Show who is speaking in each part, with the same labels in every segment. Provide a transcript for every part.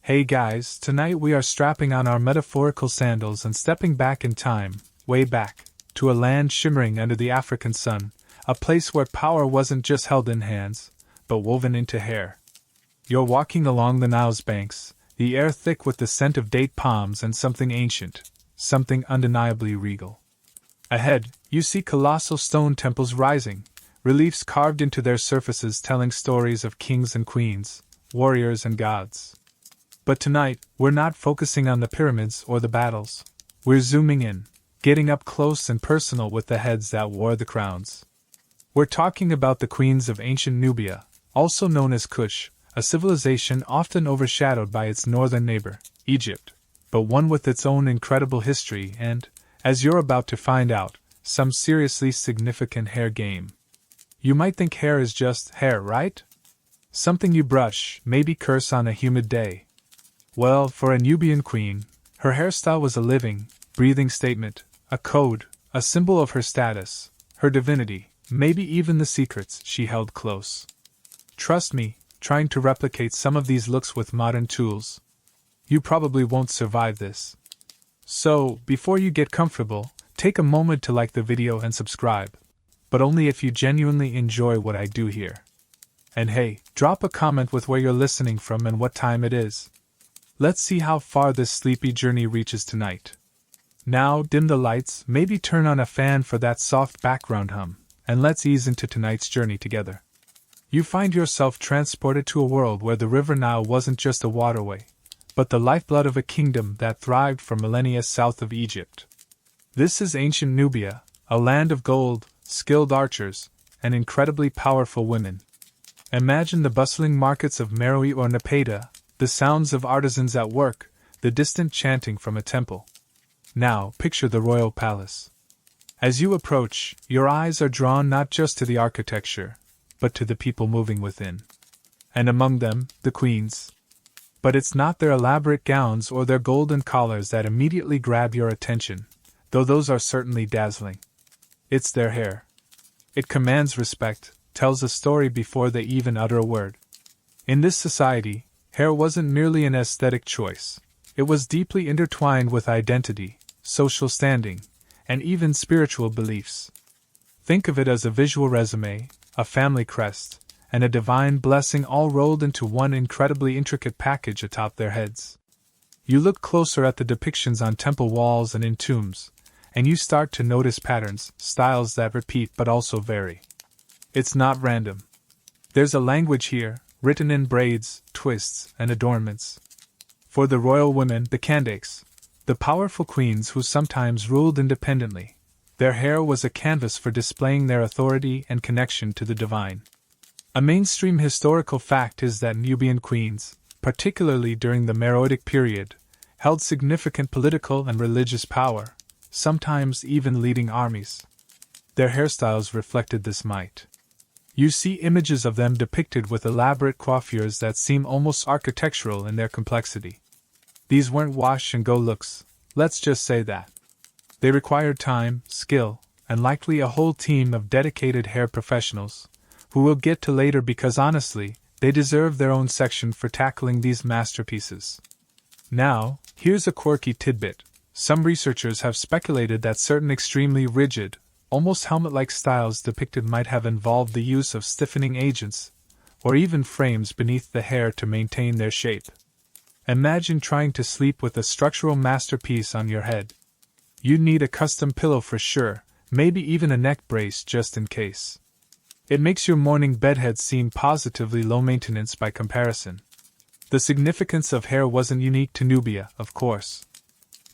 Speaker 1: Hey guys, tonight we are strapping on our metaphorical sandals and stepping back in time, way back, to a land shimmering under the African sun, a place where power wasn't just held in hands, but woven into hair. You're walking along the Nile's banks, the air thick with the scent of date palms and something ancient, something undeniably regal. Ahead, you see colossal stone temples rising, reliefs carved into their surfaces telling stories of kings and queens, warriors and gods. But tonight, we're not focusing on the pyramids or the battles. We're zooming in, getting up close and personal with the heads that wore the crowns. We're talking about the queens of ancient Nubia, also known as Kush, a civilization often overshadowed by its northern neighbor, Egypt, but one with its own incredible history and, as you're about to find out, some seriously significant hair game. You might think hair is just hair, right? Something you brush, maybe curse on a humid day. Well, for a Nubian queen, her hairstyle was a living, breathing statement, a code, a symbol of her status, her divinity, maybe even the secrets she held close. Trust me, trying to replicate some of these looks with modern tools, you probably won't survive this. So, before you get comfortable, take a moment to like the video and subscribe, but only if you genuinely enjoy what I do here. And hey, drop a comment with where you're listening from and what time it is. Let's see how far this sleepy journey reaches tonight. Now, dim the lights, maybe turn on a fan for that soft background hum, and let's ease into tonight's journey together. You find yourself transported to a world where the River Nile wasn't just a waterway, but the lifeblood of a kingdom that thrived for millennia south of Egypt. This is ancient Nubia, a land of gold, skilled archers, and incredibly powerful women. Imagine the bustling markets of Meroe or Napata, the sounds of artisans at work, the distant chanting from a temple. Now, picture the royal palace. As you approach, your eyes are drawn not just to the architecture, but to the people moving within. And among them, the queens. But it's not their elaborate gowns or their golden collars that immediately grab your attention, though those are certainly dazzling. It's their hair. It commands respect, tells a story before they even utter a word. In this society, hair wasn't merely an aesthetic choice. It was deeply intertwined with identity, social standing, and even spiritual beliefs. Think of it as a visual resume, a family crest, and a divine blessing all rolled into one incredibly intricate package atop their heads. You look closer at the depictions on temple walls and in tombs, and you start to notice patterns, styles that repeat but also vary. It's not random. There's a language here, written in braids, twists, and adornments. For the royal women, the Kandakes, the powerful queens who sometimes ruled independently, their hair was a canvas for displaying their authority and connection to the divine. A mainstream historical fact is that Nubian queens, particularly during the Meroitic period, held significant political and religious power, sometimes even leading armies. Their hairstyles reflected this might. You see images of them depicted with elaborate coiffures that seem almost architectural in their complexity. These weren't wash-and-go looks, let's just say that. They required time, skill, and likely a whole team of dedicated hair professionals, who we'll get to later because honestly, they deserve their own section for tackling these masterpieces. Now, here's a quirky tidbit. Some researchers have speculated that certain extremely rigid, almost helmet-like styles depicted might have involved the use of stiffening agents, or even frames beneath the hair to maintain their shape. Imagine trying to sleep with a structural masterpiece on your head. You'd need a custom pillow for sure, maybe even a neck brace just in case. It makes your morning bedhead seem positively low maintenance by comparison. The significance of hair wasn't unique to Nubia, of course.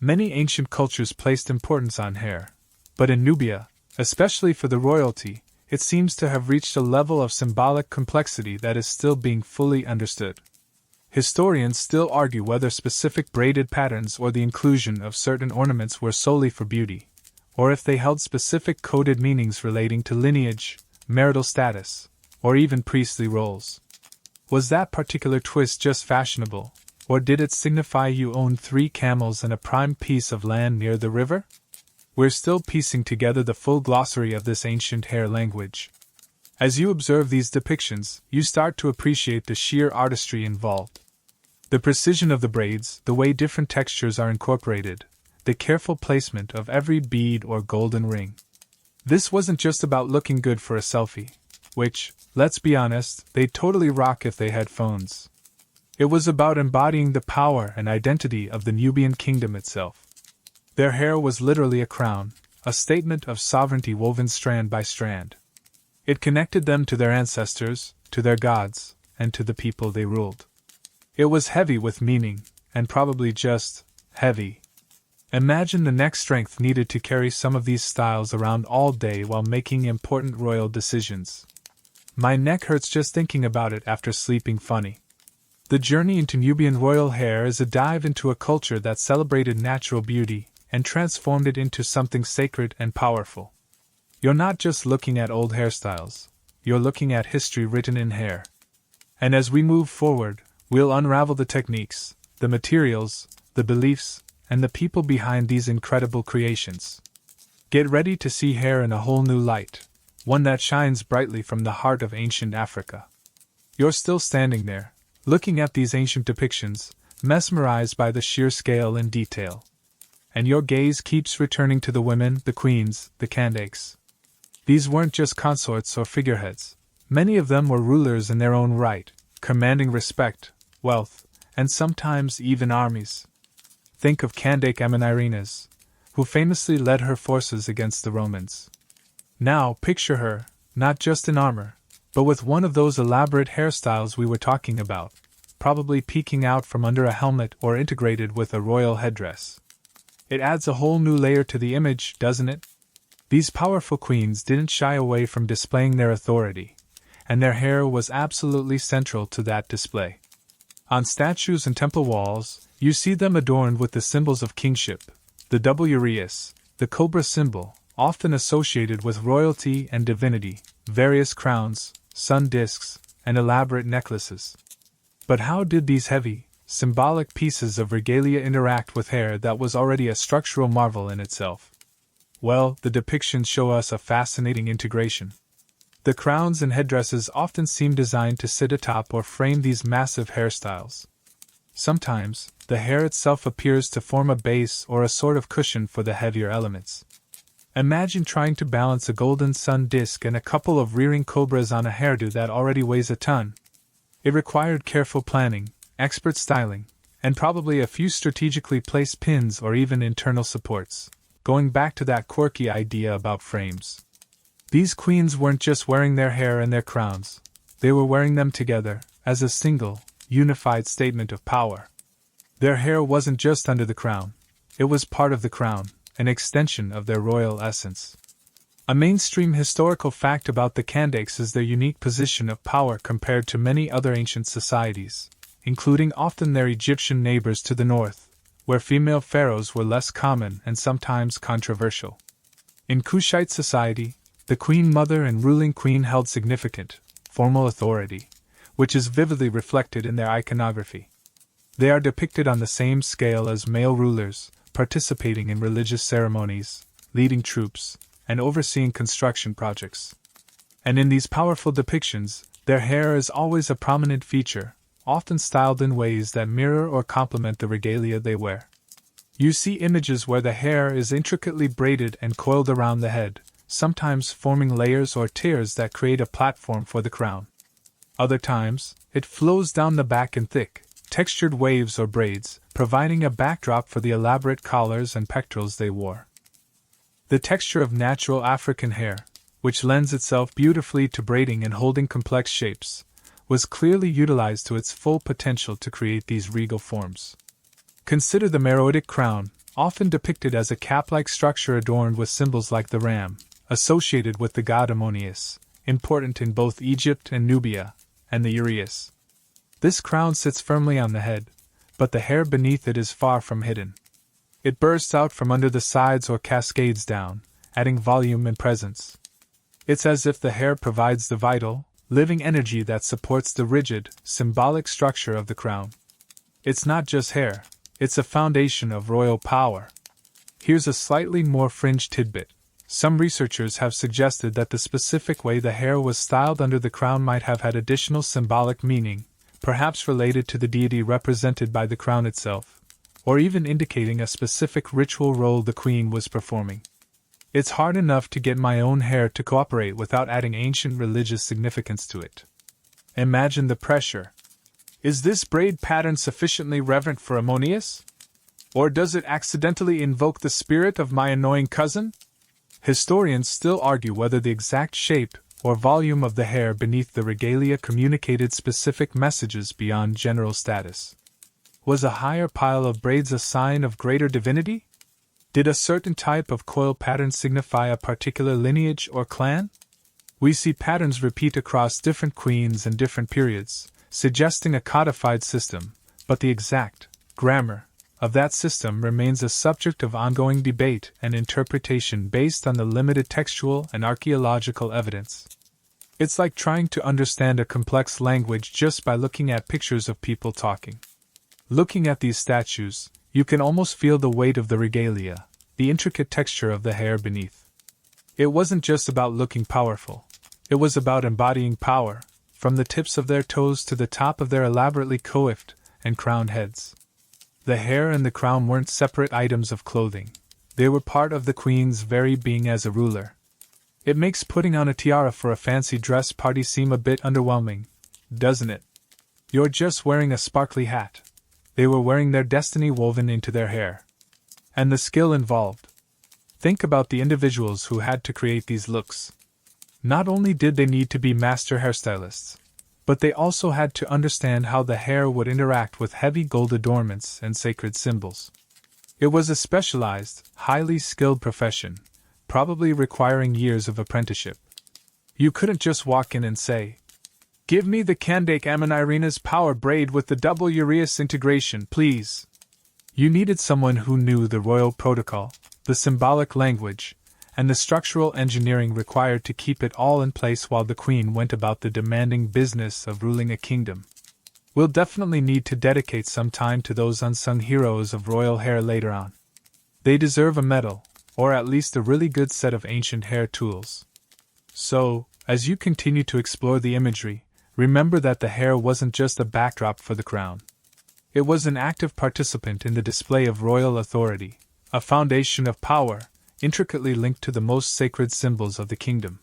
Speaker 1: Many ancient cultures placed importance on hair, but in Nubia, especially for the royalty, it seems to have reached a level of symbolic complexity that is still being fully understood. Historians still argue whether specific braided patterns or the inclusion of certain ornaments were solely for beauty, or if they held specific coded meanings relating to lineage, marital status, or even priestly roles. Was that particular twist just fashionable, or did it signify you owned 3 camels and a prime piece of land near the river? We're still piecing together the full glossary of this ancient hair language. As you observe these depictions, you start to appreciate the sheer artistry involved. The precision of the braids, the way different textures are incorporated, the careful placement of every bead or golden ring. This wasn't just about looking good for a selfie, which, let's be honest, they'd totally rock if they had phones. It was about embodying the power and identity of the Nubian kingdom itself. Their hair was literally a crown, a statement of sovereignty woven strand by strand. It connected them to their ancestors, to their gods, and to the people they ruled. It was heavy with meaning, and probably just heavy. Imagine the neck strength needed to carry some of these styles around all day while making important royal decisions. My neck hurts just thinking about it after sleeping funny. The journey into Nubian royal hair is a dive into a culture that celebrated natural beauty and transformed it into something sacred and powerful. You're not just looking at old hairstyles, you're looking at history written in hair. And as we move forward, we'll unravel the techniques, the materials, the beliefs, and the people behind these incredible creations. Get ready to see hair in a whole new light, one that shines brightly from the heart of ancient Africa. You're still standing there, looking at these ancient depictions, mesmerized by the sheer scale and detail. And your gaze keeps returning to the women, the queens, the Kandakes. These weren't just consorts or figureheads. Many of them were rulers in their own right, commanding respect, wealth, and sometimes even armies. Think of Kandak Amanirenas, who famously led her forces against the Romans. Now picture her, not just in armor, but with one of those elaborate hairstyles we were talking about, probably peeking out from under a helmet or integrated with a royal headdress. It adds a whole new layer to the image, doesn't it? These powerful queens didn't shy away from displaying their authority, and their hair was absolutely central to that display. On statues and temple walls, you see them adorned with the symbols of kingship, the double uraeus, the cobra symbol, often associated with royalty and divinity, various crowns, sun discs, and elaborate necklaces. But how did these heavy, symbolic pieces of regalia interact with hair that was already a structural marvel in itself? Well, the depictions show us a fascinating integration. The crowns and headdresses often seem designed to sit atop or frame these massive hairstyles. Sometimes, the hair itself appears to form a base or a sort of cushion for the heavier elements. Imagine trying to balance a golden sun disk and a couple of rearing cobras on a hairdo that already weighs a ton. It required careful planning, expert styling, and probably a few strategically placed pins or even internal supports, going back to that quirky idea about frames. These queens weren't just wearing their hair and their crowns, they were wearing them together, as a single, unified statement of power. Their hair wasn't just under the crown, it was part of the crown, an extension of their royal essence. A mainstream historical fact about the Kandaks is their unique position of power compared to many other ancient societies, including often their Egyptian neighbors to the north, where female pharaohs were less common and sometimes controversial. In Kushite society, the queen mother and ruling queen held significant, formal authority, which is vividly reflected in their iconography. They are depicted on the same scale as male rulers, participating in religious ceremonies, leading troops, and overseeing construction projects. And in these powerful depictions, their hair is always a prominent feature, often styled in ways that mirror or complement the regalia they wear. You see images where the hair is intricately braided and coiled around the head, sometimes forming layers or tiers that create a platform for the crown. Other times, it flows down the back in thick, textured waves or braids, providing a backdrop for the elaborate collars and pectorals they wore. The texture of natural African hair, which lends itself beautifully to braiding and holding complex shapes, was clearly utilized to its full potential to create these regal forms. Consider the Meroitic crown, often depicted as a cap-like structure adorned with symbols like the ram, associated with the god Ammonius, important in both Egypt and Nubia, and the uraeus. This crown sits firmly on the head, but the hair beneath it is far from hidden. It bursts out from under the sides or cascades down, adding volume and presence. It's as if the hair provides the vital, living energy that supports the rigid, symbolic structure of the crown. It's not just hair, it's a foundation of royal power. Here's a slightly more fringe tidbit. Some researchers have suggested that the specific way the hair was styled under the crown might have had additional symbolic meaning, perhaps related to the deity represented by the crown itself, or even indicating a specific ritual role the queen was performing. It's hard enough to get my own hair to cooperate without adding ancient religious significance to it. Imagine the pressure. Is this braid pattern sufficiently reverent for Ammonius? Or does it accidentally invoke the spirit of my annoying cousin? Historians still argue whether the exact shape or volume of the hair beneath the regalia communicated specific messages beyond general status. Was a higher pile of braids a sign of greater divinity? Did a certain type of coil pattern signify a particular lineage or clan? We see patterns repeat across different queens and different periods, suggesting a codified system, but the exact grammar of that system remains a subject of ongoing debate and interpretation based on the limited textual and archaeological evidence. It's like trying to understand a complex language just by looking at pictures of people talking. Looking at these statues, you can almost feel the weight of the regalia, the intricate texture of the hair beneath. It wasn't just about looking powerful. It was about embodying power, from the tips of their toes to the top of their elaborately coiffed and crowned heads. The hair and the crown weren't separate items of clothing. They were part of the queen's very being as a ruler. It makes putting on a tiara for a fancy dress party seem a bit underwhelming, doesn't it? You're just wearing a sparkly hat. They were wearing their destiny woven into their hair. And the skill involved. Think about the individuals who had to create these looks. Not only did they need to be master hairstylists, but they also had to understand how the hair would interact with heavy gold adornments and sacred symbols. It was a specialized, highly skilled profession, probably requiring years of apprenticeship. You couldn't just walk in and say, "Give me the Candake Ammonirina's power braid with the double ureus integration, please." You needed someone who knew the royal protocol, the symbolic language, and the structural engineering required to keep it all in place while the queen went about the demanding business of ruling a kingdom. We'll definitely need to dedicate some time to those unsung heroes of royal hair later on. They deserve a medal, or at least a really good set of ancient hair tools. So, as you continue to explore the imagery, remember that the hair wasn't just a backdrop for the crown. It was an active participant in the display of royal authority, a foundation of power, intricately linked to the most sacred symbols of the kingdom.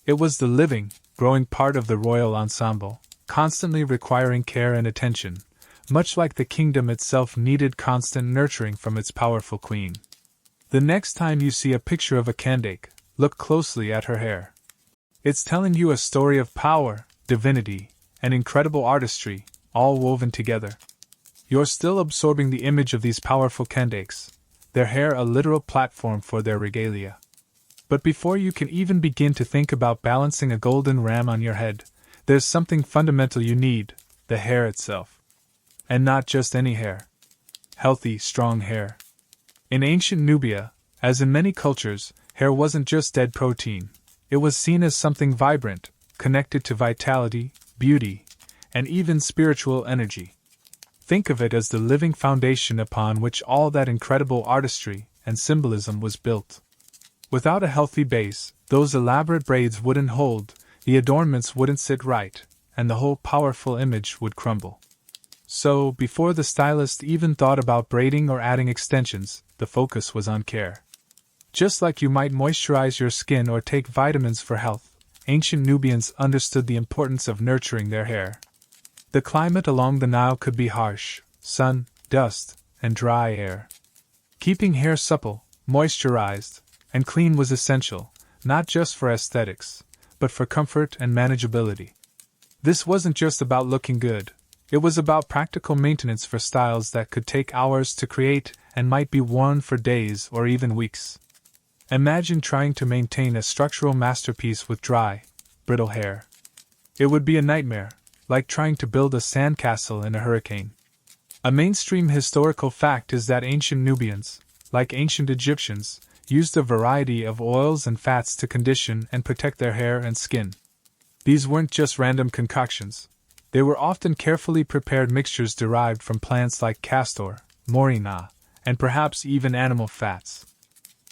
Speaker 1: It was the living, growing part of the royal ensemble, constantly requiring care and attention, much like the kingdom itself needed constant nurturing from its powerful queen. The next time you see a picture of a Candake, look closely at her hair. It's telling you a story of power, divinity, and incredible artistry, all woven together. You're still absorbing the image of these powerful Candakes, their hair a literal platform for their regalia. But before you can even begin to think about balancing a golden ram on your head, there's something fundamental you need: the hair itself. And not just any hair. Healthy, strong hair. In ancient Nubia, as in many cultures, hair wasn't just dead protein. It was seen as something vibrant, connected to vitality, beauty, and even spiritual energy. Think of it as the living foundation upon which all that incredible artistry and symbolism was built. Without a healthy base, those elaborate braids wouldn't hold, the adornments wouldn't sit right, and the whole powerful image would crumble. So, before the stylist even thought about braiding or adding extensions, the focus was on care. Just like you might moisturize your skin or take vitamins for health, ancient Nubians understood the importance of nurturing their hair. The climate along the Nile could be harsh: sun, dust, and dry air. Keeping hair supple, moisturized, and clean was essential, not just for aesthetics, but for comfort and manageability. This wasn't just about looking good, it was about practical maintenance for styles that could take hours to create and might be worn for days or even weeks. Imagine trying to maintain a structural masterpiece with dry, brittle hair. It would be a nightmare, like trying to build a sandcastle in a hurricane. A mainstream historical fact is that ancient Nubians, like ancient Egyptians, used a variety of oils and fats to condition and protect their hair and skin. These weren't just random concoctions. They were often carefully prepared mixtures derived from plants like castor, morina, and perhaps even animal fats.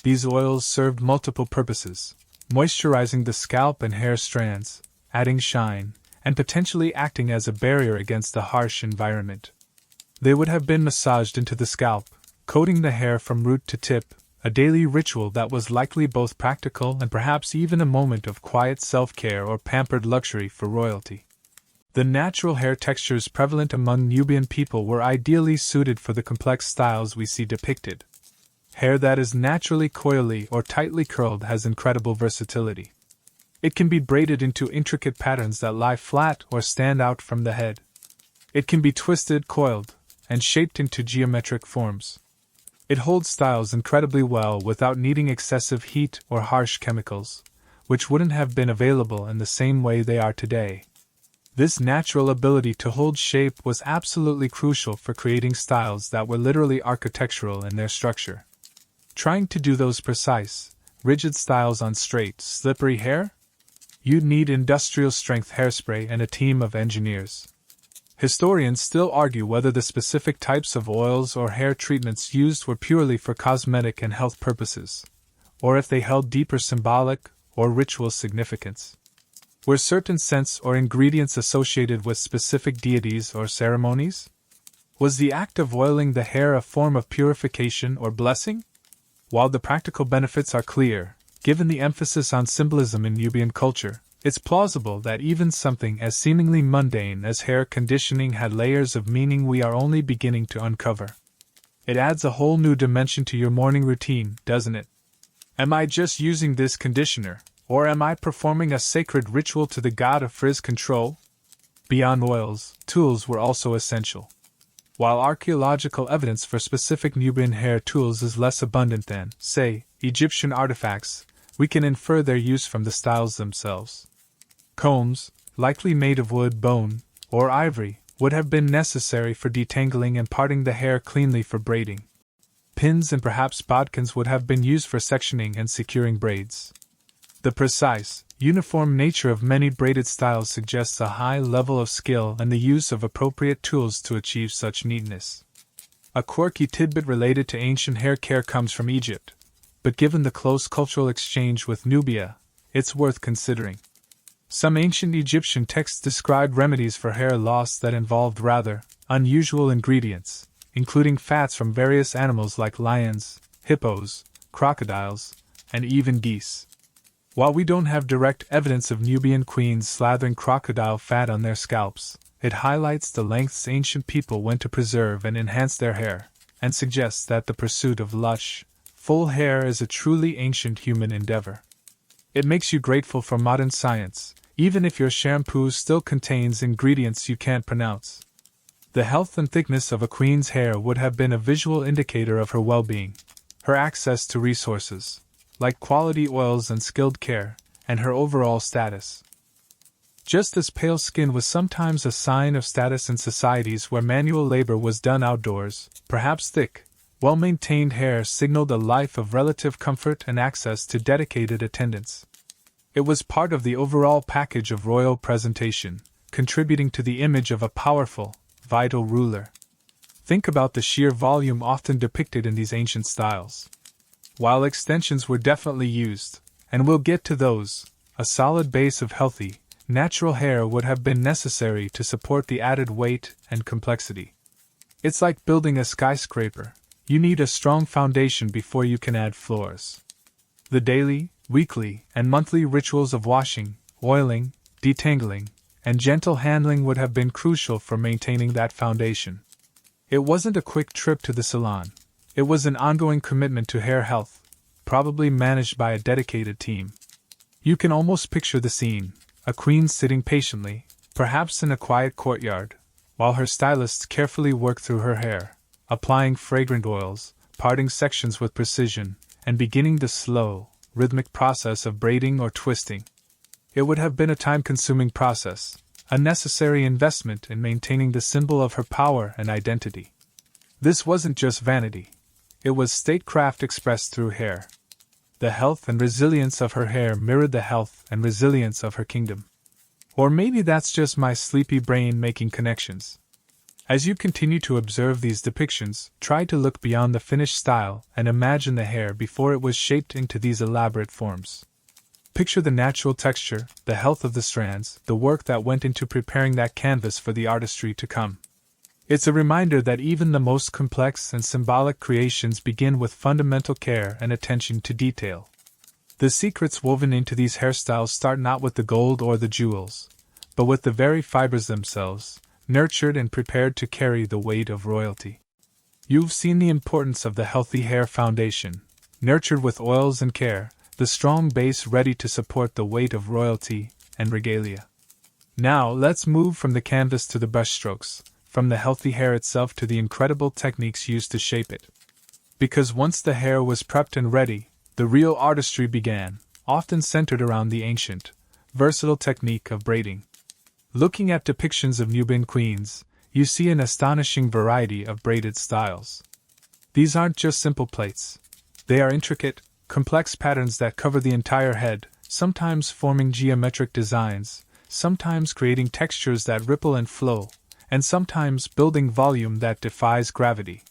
Speaker 1: These oils served multiple purposes: moisturizing the scalp and hair strands, adding shine, and potentially acting as a barrier against the harsh environment. They would have been massaged into the scalp, coating the hair from root to tip, a daily ritual that was likely both practical and perhaps even a moment of quiet self-care or pampered luxury for royalty. The natural hair textures prevalent among Nubian people were ideally suited for the complex styles we see depicted. Hair that is naturally coily or tightly curled has incredible versatility. It can be braided into intricate patterns that lie flat or stand out from the head. It can be twisted, coiled, and shaped into geometric forms. It holds styles incredibly well without needing excessive heat or harsh chemicals, which wouldn't have been available in the same way they are today. This natural ability to hold shape was absolutely crucial for creating styles that were literally architectural in their structure. Trying to do those precise, rigid styles on straight, slippery hair? You'd need industrial-strength hairspray and a team of engineers. Historians still argue whether the specific types of oils or hair treatments used were purely for cosmetic and health purposes, or if they held deeper symbolic or ritual significance. Were certain scents or ingredients associated with specific deities or ceremonies? Was the act of oiling the hair a form of purification or blessing? While the practical benefits are clear, given the emphasis on symbolism in Nubian culture, it's plausible that even something as seemingly mundane as hair conditioning had layers of meaning we are only beginning to uncover. It adds a whole new dimension to your morning routine, doesn't it? Am I just using this conditioner, or am I performing a sacred ritual to the god of frizz control? Beyond oils, tools were also essential. While archaeological evidence for specific Nubian hair tools is less abundant than, say, Egyptian artifacts, we can infer their use from the styles themselves. Combs, likely made of wood, bone, or ivory, would have been necessary for detangling and parting the hair cleanly for braiding. Pins and perhaps bodkins would have been used for sectioning and securing braids. The precise, uniform nature of many braided styles suggests a high level of skill and the use of appropriate tools to achieve such neatness. A quirky tidbit related to ancient hair care comes from Egypt, but given the close cultural exchange with Nubia, it's worth considering. Some ancient Egyptian texts described remedies for hair loss that involved rather unusual ingredients, including fats from various animals like lions, hippos, crocodiles, and even geese. While we don't have direct evidence of Nubian queens slathering crocodile fat on their scalps, it highlights the lengths ancient people went to preserve and enhance their hair, and suggests that the pursuit of lush, full hair is a truly ancient human endeavor. It makes you grateful for modern science, even if your shampoo still contains ingredients you can't pronounce. The health and thickness of a queen's hair would have been a visual indicator of her well-being, her access to resources, like quality oils and skilled care, and her overall status. Just as pale skin was sometimes a sign of status in societies where manual labor was done outdoors, perhaps thick, well-maintained hair signaled a life of relative comfort and access to dedicated attendants. It was part of the overall package of royal presentation, contributing to the image of a powerful, vital ruler. Think about the sheer volume often depicted in these ancient styles. While extensions were definitely used, and we'll get to those, a solid base of healthy, natural hair would have been necessary to support the added weight and complexity. It's like building a skyscraper. You need a strong foundation before you can add floors. The daily, weekly, and monthly rituals of washing, oiling, detangling, and gentle handling would have been crucial for maintaining that foundation. It wasn't a quick trip to the salon. It was an ongoing commitment to hair health, probably managed by a dedicated team. You can almost picture the scene, a queen sitting patiently, perhaps in a quiet courtyard, while her stylists carefully work through her hair, applying fragrant oils, parting sections with precision, and beginning the slow, rhythmic process of braiding or twisting. It would have been a time-consuming process, a necessary investment in maintaining the symbol of her power and identity. This wasn't just vanity. It was statecraft expressed through hair. The health and resilience of her hair mirrored the health and resilience of her kingdom. Or maybe that's just my sleepy brain making connections. As you continue to observe these depictions, try to look beyond the finished style and imagine the hair before it was shaped into these elaborate forms. Picture the natural texture, the health of the strands, the work that went into preparing that canvas for the artistry to come. It's a reminder that even the most complex and symbolic creations begin with fundamental care and attention to detail. The secrets woven into these hairstyles start not with the gold or the jewels, but with the very fibers themselves, nurtured and prepared to carry the weight of royalty. You've seen the importance of the healthy hair foundation, nurtured with oils and care, the strong base ready to support the weight of royalty and regalia. Now let's move from the canvas to the brushstrokes, from the healthy hair itself to the incredible techniques used to shape it. Because once the hair was prepped and ready, the real artistry began, often centered around the ancient, versatile technique of braiding. Looking at depictions of Nubian queens, you see an astonishing variety of braided styles. These aren't just simple plaits. They are intricate, complex patterns that cover the entire head, sometimes forming geometric designs, sometimes creating textures that ripple and flow, and sometimes building volume that defies gravity.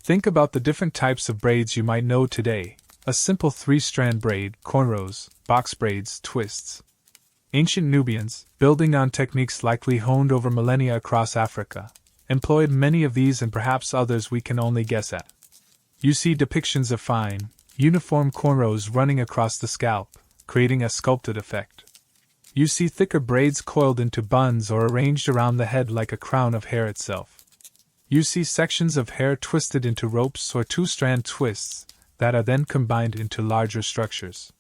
Speaker 1: Think about the different types of braids you might know today: a simple 3-strand braid, cornrows, box braids, twists. Ancient Nubians, building on techniques likely honed over millennia across Africa, employed many of these and perhaps others we can only guess at. You see depictions of fine, uniform cornrows running across the scalp, creating a sculpted effect. You see thicker braids coiled into buns or arranged around the head like a crown of hair itself. You see sections of hair twisted into ropes or 2-strand twists that are then combined into larger structures.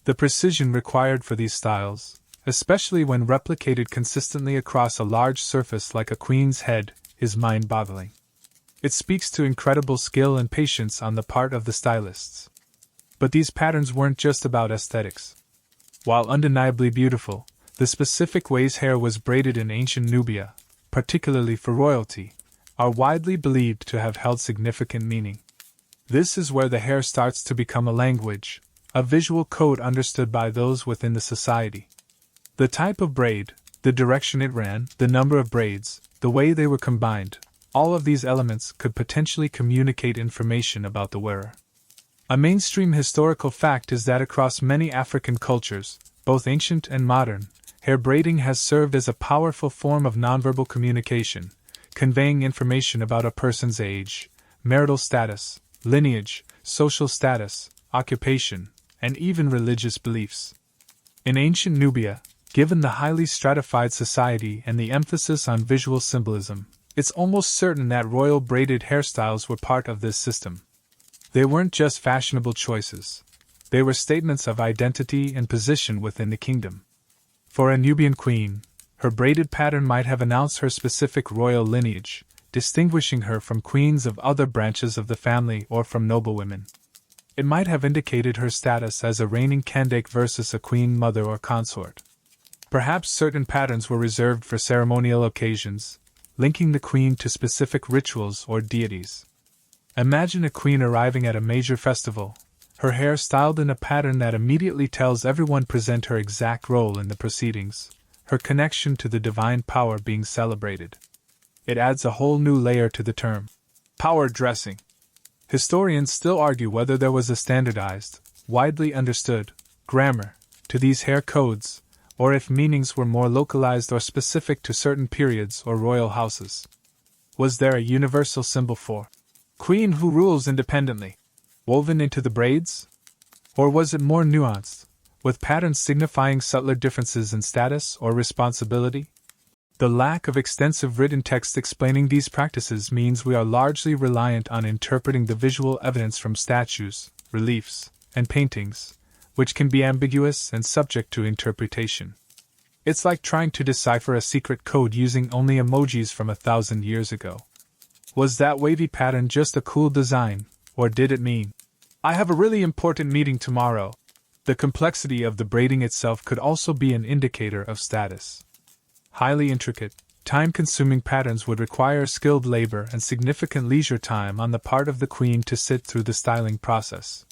Speaker 1: The precision required for these styles, especially when replicated consistently across a large surface like a queen's head, is mind-boggling. It speaks to incredible skill and patience on the part of the stylists. But these patterns weren't just about aesthetics. While undeniably beautiful, the specific ways hair was braided in ancient Nubia, particularly for royalty, are widely believed to have held significant meaning. This is where the hair starts to become a language, a visual code understood by those within the society. The type of braid, the direction it ran, the number of braids, the way they were combined, all of these elements could potentially communicate information about the wearer. A mainstream historical fact is that across many African cultures, both ancient and modern, hair braiding has served as a powerful form of nonverbal communication, conveying information about a person's age, marital status, lineage, social status, occupation, and even religious beliefs. In ancient Nubia, given the highly stratified society and the emphasis on visual symbolism, it's almost certain that royal braided hairstyles were part of this system. They weren't just fashionable choices. They were statements of identity and position within the kingdom. For a Nubian queen, her braided pattern might have announced her specific royal lineage, distinguishing her from queens of other branches of the family or from noblewomen. It might have indicated her status as a reigning Kandake versus a queen mother or consort. Perhaps certain patterns were reserved for ceremonial occasions, linking the queen to specific rituals or deities. Imagine a queen arriving at a major festival, her hair styled in a pattern that immediately tells everyone present her exact role in the proceedings, her connection to the divine power being celebrated. It adds a whole new layer to the term. Power dressing. Historians still argue whether there was a standardized, widely understood, grammar to these hair codes, or if meanings were more localized or specific to certain periods or royal houses. Was there a universal symbol for queen who rules independently, woven into the braids? Or was it more nuanced, with patterns signifying subtler differences in status or responsibility? The lack of extensive written text explaining these practices means we are largely reliant on interpreting the visual evidence from statues, reliefs, and paintings, which can be ambiguous and subject to interpretation. It's like trying to decipher a secret code using only emojis from 1,000 years ago. Was that wavy pattern just a cool design, or did it mean, "I have a really important meeting tomorrow"? The complexity of the braiding itself could also be an indicator of status. Highly intricate, time-consuming patterns would require skilled labor and significant leisure time on the part of the queen to sit through the styling process.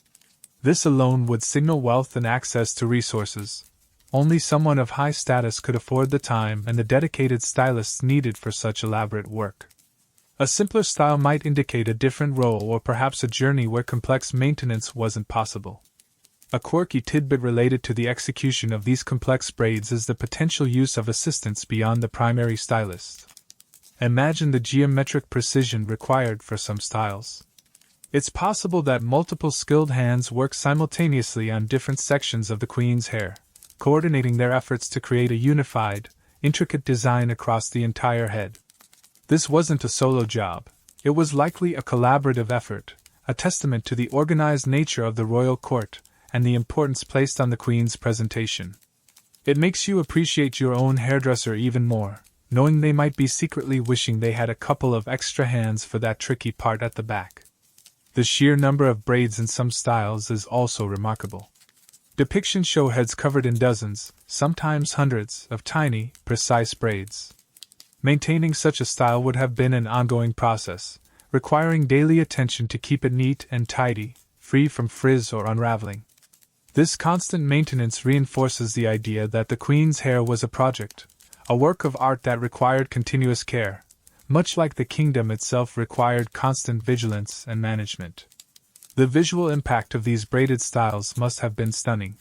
Speaker 1: This alone would signal wealth and access to resources. Only someone of high status could afford the time and the dedicated stylists needed for such elaborate work. A simpler style might indicate a different role or perhaps a journey where complex maintenance wasn't possible. A quirky tidbit related to the execution of these complex braids is the potential use of assistants beyond the primary stylist. Imagine the geometric precision required for some styles. It's possible that multiple skilled hands work simultaneously on different sections of the queen's hair, coordinating their efforts to create a unified, intricate design across the entire head. This wasn't a solo job. It was likely a collaborative effort, a testament to the organized nature of the royal court and the importance placed on the queen's presentation. It makes you appreciate your own hairdresser even more, knowing they might be secretly wishing they had a couple of extra hands for that tricky part at the back. The sheer number of braids in some styles is also remarkable. Depictions show heads covered in dozens, sometimes hundreds, of tiny, precise braids. Maintaining such a style would have been an ongoing process, requiring daily attention to keep it neat and tidy, free from frizz or unraveling. This constant maintenance reinforces the idea that the queen's hair was a project, a work of art that required continuous care, much like the kingdom itself required constant vigilance and management. The visual impact of these braided styles must have been stunning.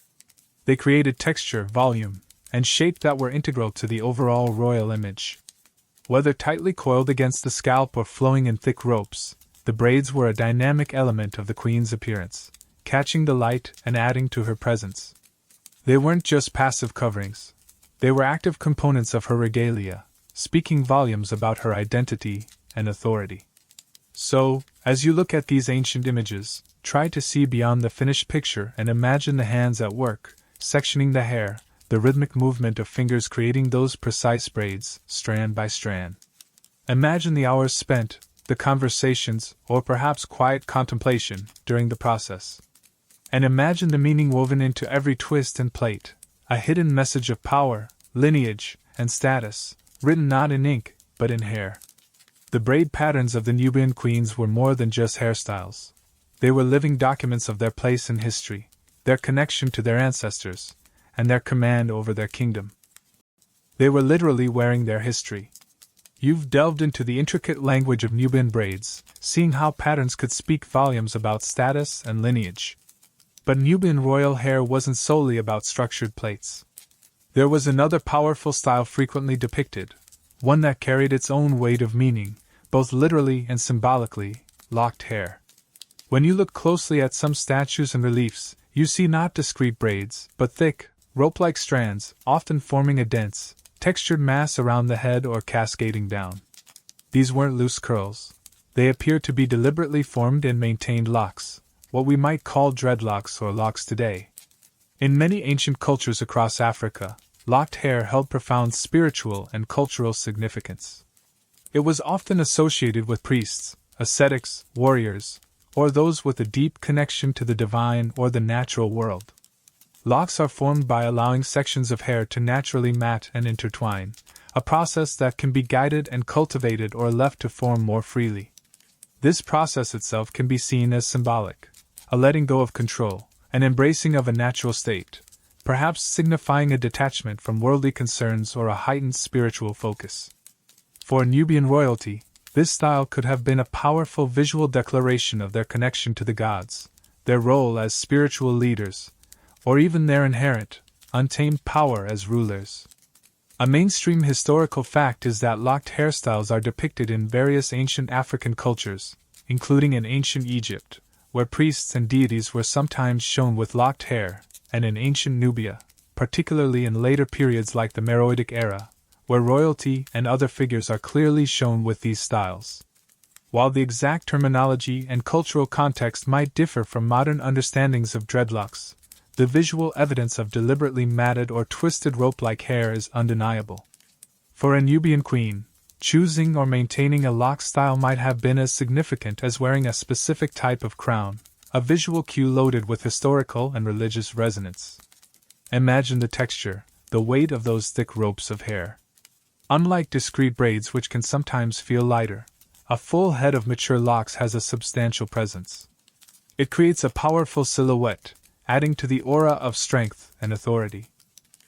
Speaker 1: They created texture, volume, and shape that were integral to the overall royal image. Whether tightly coiled against the scalp or flowing in thick ropes, the braids were a dynamic element of the queen's appearance, catching the light and adding to her presence. They weren't just passive coverings. They were active components of her regalia, speaking volumes about her identity and authority. So, as you look at these ancient images, try to see beyond the finished picture and imagine the hands at work, sectioning the hair, the rhythmic movement of fingers creating those precise braids, strand by strand. Imagine the hours spent, the conversations, or perhaps quiet contemplation, during the process. And imagine the meaning woven into every twist and plait, a hidden message of power, lineage, and status, written not in ink, but in hair. The braid patterns of the Nubian queens were more than just hairstyles. They were living documents of their place in history, their connection to their ancestors, and their command over their kingdom. They were literally wearing their history. You've delved into the intricate language of Nubian braids, seeing how patterns could speak volumes about status and lineage. But Nubian royal hair wasn't solely about structured plaits. There was another powerful style frequently depicted, one that carried its own weight of meaning, both literally and symbolically: locked hair. When you look closely at some statues and reliefs, you see not discrete braids, but thick, rope-like strands, often forming a dense, textured mass around the head or cascading down. These weren't loose curls. They appeared to be deliberately formed and maintained locks, what we might call dreadlocks or locks today. In many ancient cultures across Africa, locked hair held profound spiritual and cultural significance. It was often associated with priests, ascetics, warriors, or those with a deep connection to the divine or the natural world. Locks are formed by allowing sections of hair to naturally mat and intertwine, a process that can be guided and cultivated or left to form more freely. This process itself can be seen as symbolic, a letting go of control, an embracing of a natural state, perhaps signifying a detachment from worldly concerns or a heightened spiritual focus. For Nubian royalty, this style could have been a powerful visual declaration of their connection to the gods, their role as spiritual leaders, or even their inherent, untamed power as rulers. A mainstream historical fact is that locked hairstyles are depicted in various ancient African cultures, including in ancient Egypt, where priests and deities were sometimes shown with locked hair, and in ancient Nubia, particularly in later periods like the Meroitic era, where royalty and other figures are clearly shown with these styles. While the exact terminology and cultural context might differ from modern understandings of dreadlocks, the visual evidence of deliberately matted or twisted rope-like hair is undeniable. For a Nubian queen, choosing or maintaining a lock style might have been as significant as wearing a specific type of crown, a visual cue loaded with historical and religious resonance. Imagine the texture, the weight of those thick ropes of hair. Unlike discrete braids, which can sometimes feel lighter, a full head of mature locks has a substantial presence. It creates a powerful silhouette, adding to the aura of strength and authority.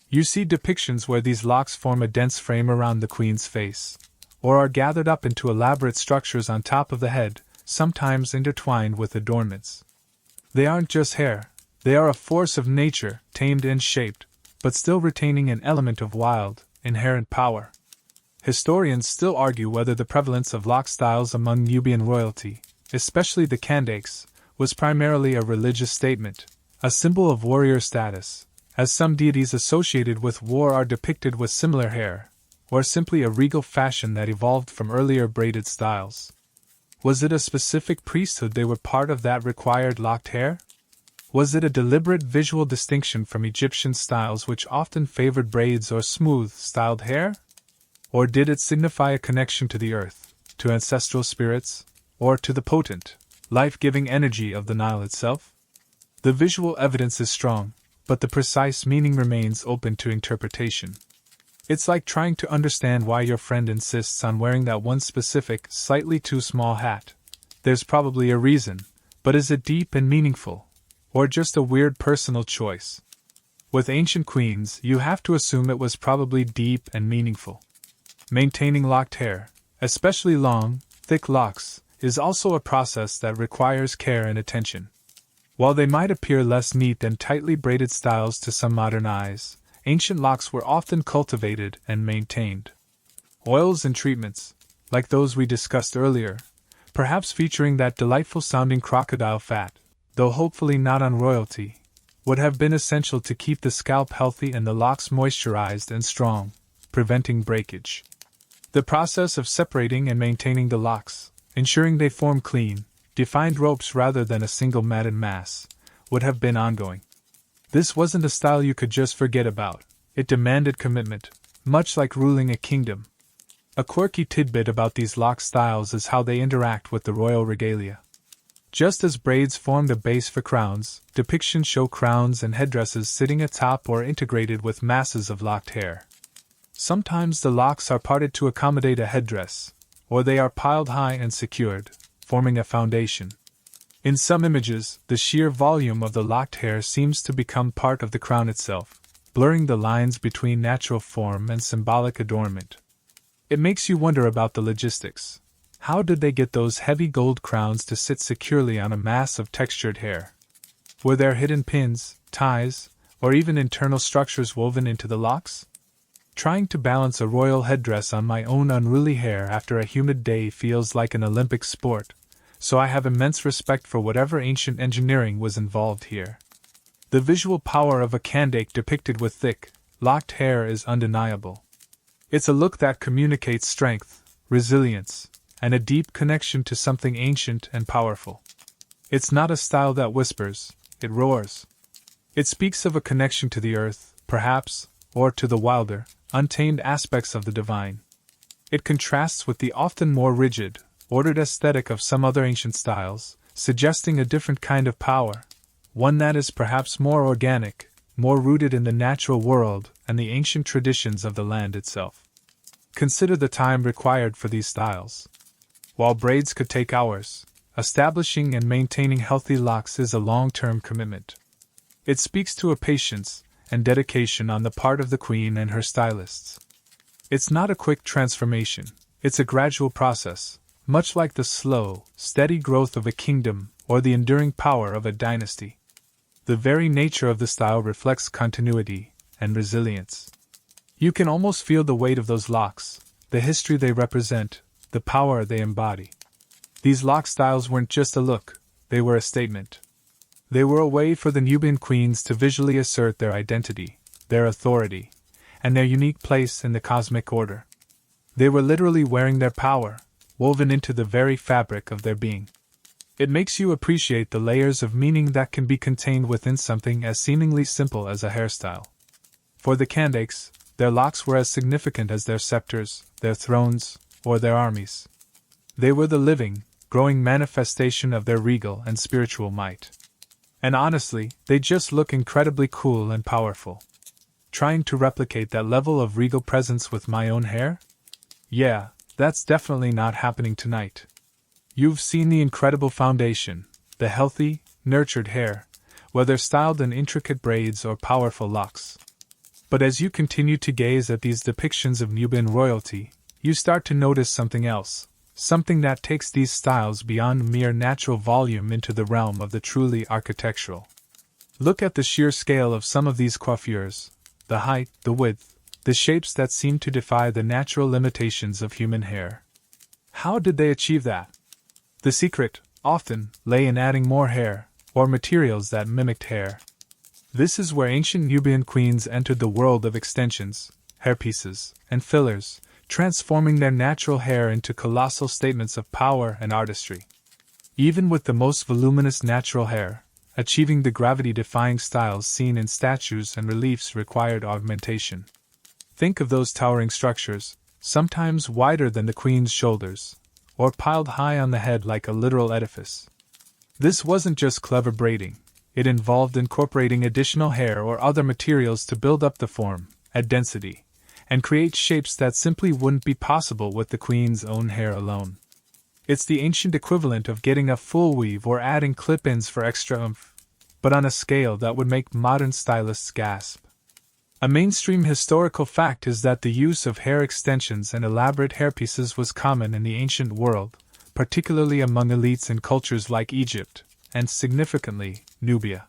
Speaker 1: You see depictions where these locks form a dense frame around the queen's face, or are gathered up into elaborate structures on top of the head, sometimes intertwined with adornments. They aren't just hair, They are a force of nature, tamed and shaped, but still retaining an element of wild, inherent power. Historians still argue whether the prevalence of lock styles among Nubian royalty, especially the Kandaks, was primarily a religious statement, a symbol of warrior status, as some deities associated with war are depicted with similar hair, or simply a regal fashion that evolved from earlier braided styles. Was it a specific priesthood they were part of that required locked hair? Was it a deliberate visual distinction from Egyptian styles which often favored braids or smooth-styled hair? Or did it signify a connection to the earth, to ancestral spirits, or to the potent, life-giving energy of the Nile itself? The visual evidence is strong, but the precise meaning remains open to interpretation. It's like trying to understand why your friend insists on wearing that one specific, slightly too small hat. There's probably a reason, but is it deep and meaningful, or just a weird personal choice? With ancient queens, you have to assume it was probably deep and meaningful. Maintaining locked hair, especially long, thick locks, is also a process that requires care and attention. While they might appear less neat than tightly braided styles to some modern eyes, ancient locks were often cultivated and maintained. Oils and treatments, like those we discussed earlier, perhaps featuring that delightful-sounding crocodile fat, though hopefully not on royalty, would have been essential to keep the scalp healthy and the locks moisturized and strong, preventing breakage. The process of separating and maintaining the locks, ensuring they form clean, defined ropes rather than a single matted mass, would have been ongoing. This wasn't a style you could just forget about. It demanded commitment, much like ruling a kingdom. A quirky tidbit about these lock styles is how they interact with the royal regalia. Just as braids form the base for crowns, depictions show crowns and headdresses sitting atop or integrated with masses of locked hair. Sometimes the locks are parted to accommodate a headdress, or they are piled high and secured, forming a foundation. In some images, the sheer volume of the locked hair seems to become part of the crown itself, blurring the lines between natural form and symbolic adornment. It makes you wonder about the logistics. How did they get those heavy gold crowns to sit securely on a mass of textured hair? Were there hidden pins, ties, or even internal structures woven into the locks? Trying to balance a royal headdress on my own unruly hair after a humid day feels like an Olympic sport, so I have immense respect for whatever ancient engineering was involved here. The visual power of a Kandak depicted with thick, locked hair is undeniable. It's a look that communicates strength, resilience, and a deep connection to something ancient and powerful. It's not a style that whispers, it roars. It speaks of a connection to the earth, perhaps, or to the wilder, untamed aspects of the divine. It contrasts with the often more rigid, ordered aesthetic of some other ancient styles, suggesting a different kind of power, one that is perhaps more organic, more rooted in the natural world and the ancient traditions of the land itself. Consider the time required for these styles. While braids could take hours, establishing and maintaining healthy locks is a long-term commitment. It speaks to a patience and dedication on the part of the queen and her stylists. It's not a quick transformation, it's a gradual process, much like the slow, steady growth of a kingdom or the enduring power of a dynasty. The very nature of the style reflects continuity and resilience. You can almost feel the weight of those locks, the history they represent, the power they embody. These lock styles weren't just a look, they were a statement. They were a way for the Nubian queens to visually assert their identity, their authority, and their unique place in the cosmic order. They were literally wearing their power, woven into the very fabric of their being. It makes you appreciate the layers of meaning that can be contained within something as seemingly simple as a hairstyle. For the Kandaks, their locks were as significant as their scepters, their thrones, or their armies. They were the living, growing manifestation of their regal and spiritual might. And honestly, they just look incredibly cool and powerful. Trying to replicate that level of regal presence with my own hair? Yeah, that's definitely not happening tonight. You've seen the incredible foundation, the healthy, nurtured hair, whether styled in intricate braids or powerful locks. But as you continue to gaze at these depictions of Nubian royalty, you start to notice something else. Something that takes these styles beyond mere natural volume into the realm of the truly architectural. Look at the sheer scale of some of these coiffures, the height, the width, the shapes that seem to defy the natural limitations of human hair. How did they achieve that? The secret, often, lay in adding more hair, or materials that mimicked hair. This is where ancient Nubian queens entered the world of extensions, hairpieces, and fillers, transforming their natural hair into colossal statements of power and artistry. Even with the most voluminous natural hair, achieving the gravity-defying styles seen in statues and reliefs required augmentation. Think of those towering structures, sometimes wider than the queen's shoulders, or piled high on the head like a literal edifice. This wasn't just clever braiding, it involved incorporating additional hair or other materials to build up the form, add density, and create shapes that simply wouldn't be possible with the queen's own hair alone. It's the ancient equivalent of getting a full weave or adding clip-ins for extra oomph, but on a scale that would make modern stylists gasp. A mainstream historical fact is that the use of hair extensions and elaborate hairpieces was common in the ancient world, particularly among elites in cultures like Egypt, and significantly, Nubia.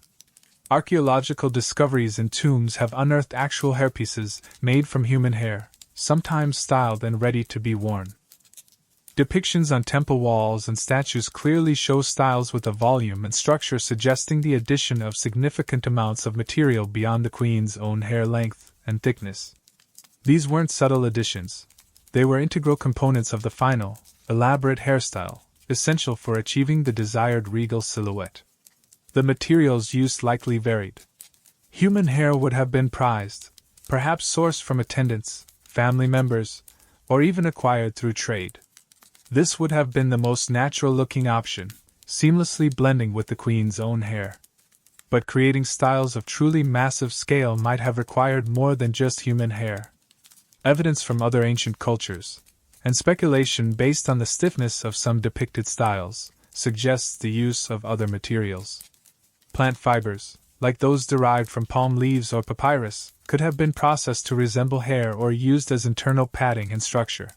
Speaker 1: Archaeological discoveries in tombs have unearthed actual hairpieces made from human hair, sometimes styled and ready to be worn. Depictions on temple walls and statues clearly show styles with a volume and structure suggesting the addition of significant amounts of material beyond the queen's own hair length and thickness. These weren't subtle additions. They were integral components of the final, elaborate hairstyle, essential for achieving the desired regal silhouette. The materials used likely varied. Human hair would have been prized, perhaps sourced from attendants, family members, or even acquired through trade. This would have been the most natural-looking option, seamlessly blending with the queen's own hair. But creating styles of truly massive scale might have required more than just human hair. Evidence from other ancient cultures, and speculation based on the stiffness of some depicted styles, suggests the use of other materials. Plant fibers, like those derived from palm leaves or papyrus, could have been processed to resemble hair or used as internal padding and structure.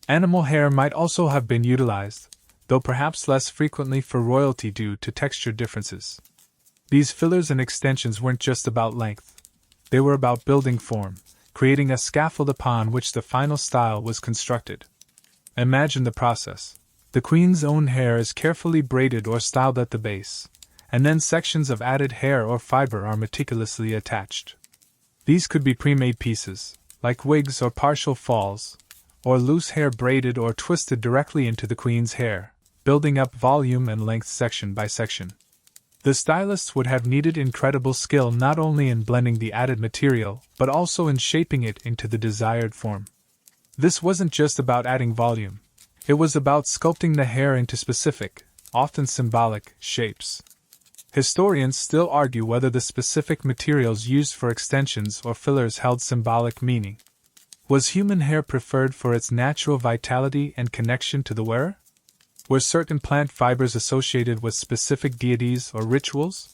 Speaker 1: Animal hair might also have been utilized, though perhaps less frequently for royalty due to texture differences. These fillers and extensions weren't just about length. They were about building form, creating a scaffold upon which the final style was constructed. Imagine the process. The queen's own hair is carefully braided or styled at the base, and then sections of added hair or fiber are meticulously attached. These could be pre-made pieces, like wigs or partial falls, or loose hair braided or twisted directly into the queen's hair, building up volume and length section by section. The stylists would have needed incredible skill not only in blending the added material, but also in shaping it into the desired form. This wasn't just about adding volume. It was about sculpting the hair into specific, often symbolic, shapes. Historians still argue whether the specific materials used for extensions or fillers held symbolic meaning. Was human hair preferred for its natural vitality and connection to the wearer? Were certain plant fibers associated with specific deities or rituals?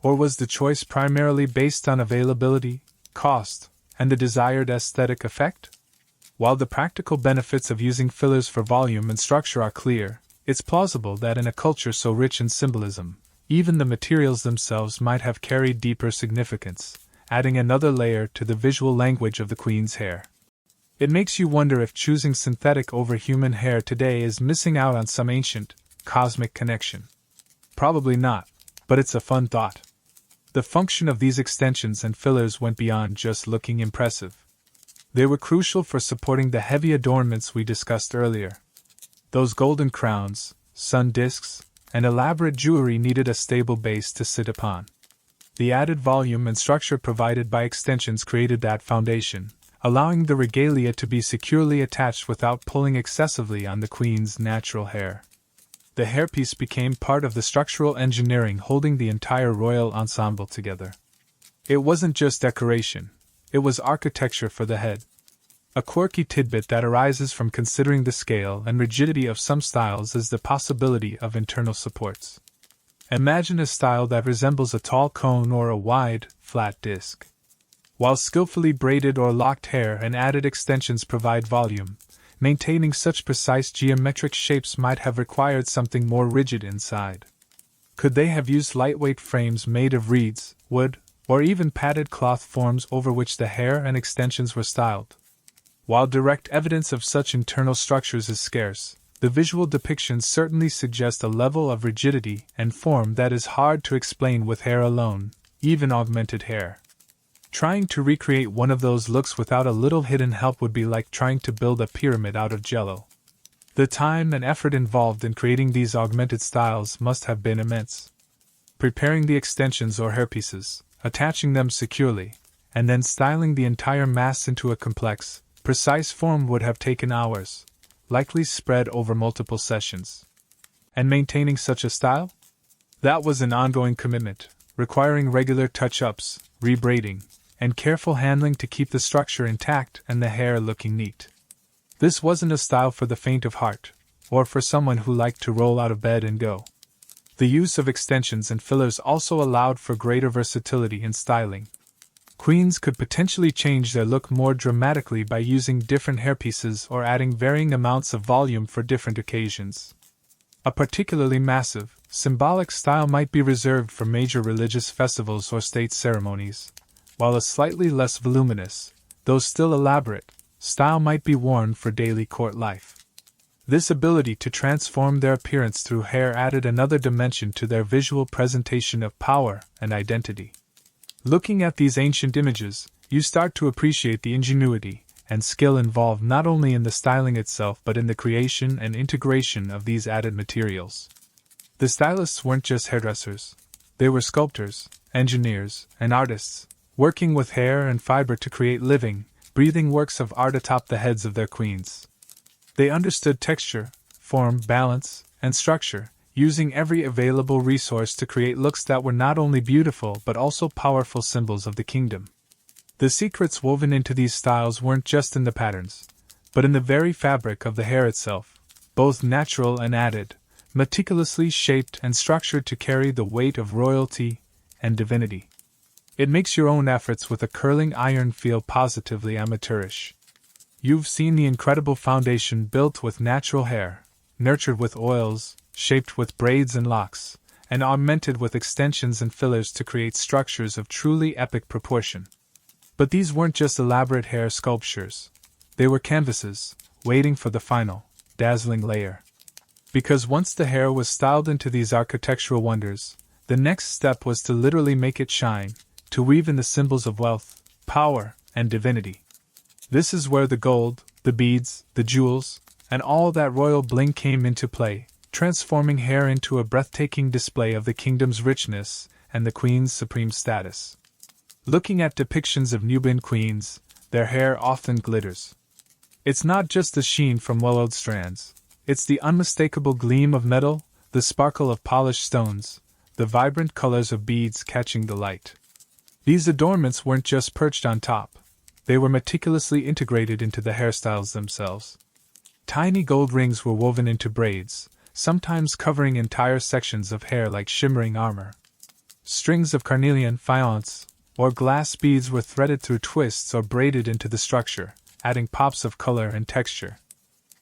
Speaker 1: Or was the choice primarily based on availability, cost, and the desired aesthetic effect? While the practical benefits of using fillers for volume and structure are clear, it's plausible that in a culture so rich in symbolism, even the materials themselves might have carried deeper significance, adding another layer to the visual language of the queen's hair. It makes you wonder if choosing synthetic over human hair today is missing out on some ancient, cosmic connection. Probably not, but it's a fun thought. The function of these extensions and fillers went beyond just looking impressive. They were crucial for supporting the heavy adornments we discussed earlier. Those golden crowns, sun discs, and elaborate jewelry needed a stable base to sit upon. The added volume and structure provided by extensions created that foundation, allowing the regalia to be securely attached without pulling excessively on the queen's natural hair. The hairpiece became part of the structural engineering holding the entire royal ensemble together. It wasn't just decoration, it was architecture for the head. A quirky tidbit that arises from considering the scale and rigidity of some styles is the possibility of internal supports. Imagine a style that resembles a tall cone or a wide, flat disc. While skillfully braided or locked hair and added extensions provide volume, maintaining such precise geometric shapes might have required something more rigid inside. Could they have used lightweight frames made of reeds, wood, or even padded cloth forms over which the hair and extensions were styled? While direct evidence of such internal structures is scarce, the visual depictions certainly suggest a level of rigidity and form that is hard to explain with hair alone, even augmented hair. Trying to recreate one of those looks without a little hidden help would be like trying to build a pyramid out of jello. The time and effort involved in creating these augmented styles must have been immense. Preparing the extensions or hairpieces, attaching them securely, and then styling the entire mass into a complex, precise form would have taken hours, likely spread over multiple sessions. And maintaining such a style? That was an ongoing commitment, requiring regular touch-ups, rebraiding, and careful handling to keep the structure intact and the hair looking neat. This wasn't a style for the faint of heart, or for someone who liked to roll out of bed and go. The use of extensions and fillers also allowed for greater versatility in styling. Queens could potentially change their look more dramatically by using different hairpieces or adding varying amounts of volume for different occasions. A particularly massive, symbolic style might be reserved for major religious festivals or state ceremonies, while a slightly less voluminous, though still elaborate, style might be worn for daily court life. This ability to transform their appearance through hair added another dimension to their visual presentation of power and identity. Looking at these ancient images, you start to appreciate the ingenuity and skill involved not only in the styling itself but in the creation and integration of these added materials. The stylists weren't just hairdressers. They were sculptors, engineers, and artists, working with hair and fiber to create living, breathing works of art atop the heads of their queens. They understood texture, form, balance, and structure, using every available resource to create looks that were not only beautiful but also powerful symbols of the kingdom. The secrets woven into these styles weren't just in the patterns, but in the very fabric of the hair itself, both natural and added, meticulously shaped and structured to carry the weight of royalty and divinity. It makes your own efforts with a curling iron feel positively amateurish. You've seen the incredible foundation built with natural hair, nurtured with oils, shaped with braids and locks, and augmented with extensions and fillers to create structures of truly epic proportion. But these weren't just elaborate hair sculptures. They were canvases, waiting for the final, dazzling layer. Because once the hair was styled into these architectural wonders, the next step was to literally make it shine, to weave in the symbols of wealth, power, and divinity. This is where the gold, the beads, the jewels, and all that royal bling came into play, transforming hair into a breathtaking display of the kingdom's richness and the queen's supreme status. Looking at depictions of Nubian queens, their hair often glitters. It's not just the sheen from well-oiled strands, it's the unmistakable gleam of metal, the sparkle of polished stones, the vibrant colors of beads catching the light. These adornments weren't just perched on top, they were meticulously integrated into the hairstyles themselves. Tiny gold rings were woven into braids, sometimes covering entire sections of hair like shimmering armor. Strings of carnelian faience or glass beads were threaded through twists or braided into the structure, adding pops of color and texture.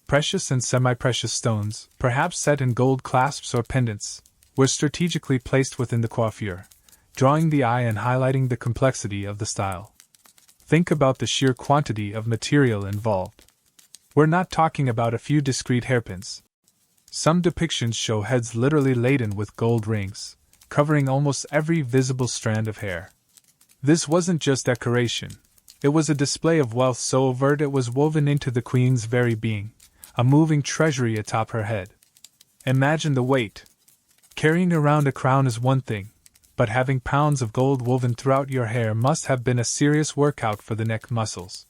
Speaker 1: Precious and semi-precious stones, perhaps set in gold clasps or pendants, were strategically placed within the coiffure, drawing the eye and highlighting the complexity of the style. Think about the sheer quantity of material involved. We're not talking about a few discrete hairpins. Some depictions show heads literally laden with gold rings, covering almost every visible strand of hair. This wasn't just decoration. It was a display of wealth so overt it was woven into the queen's very being, a moving treasury atop her head. Imagine the weight. Carrying around a crown is one thing, but having pounds of gold woven throughout your hair must have been a serious workout for the neck muscles.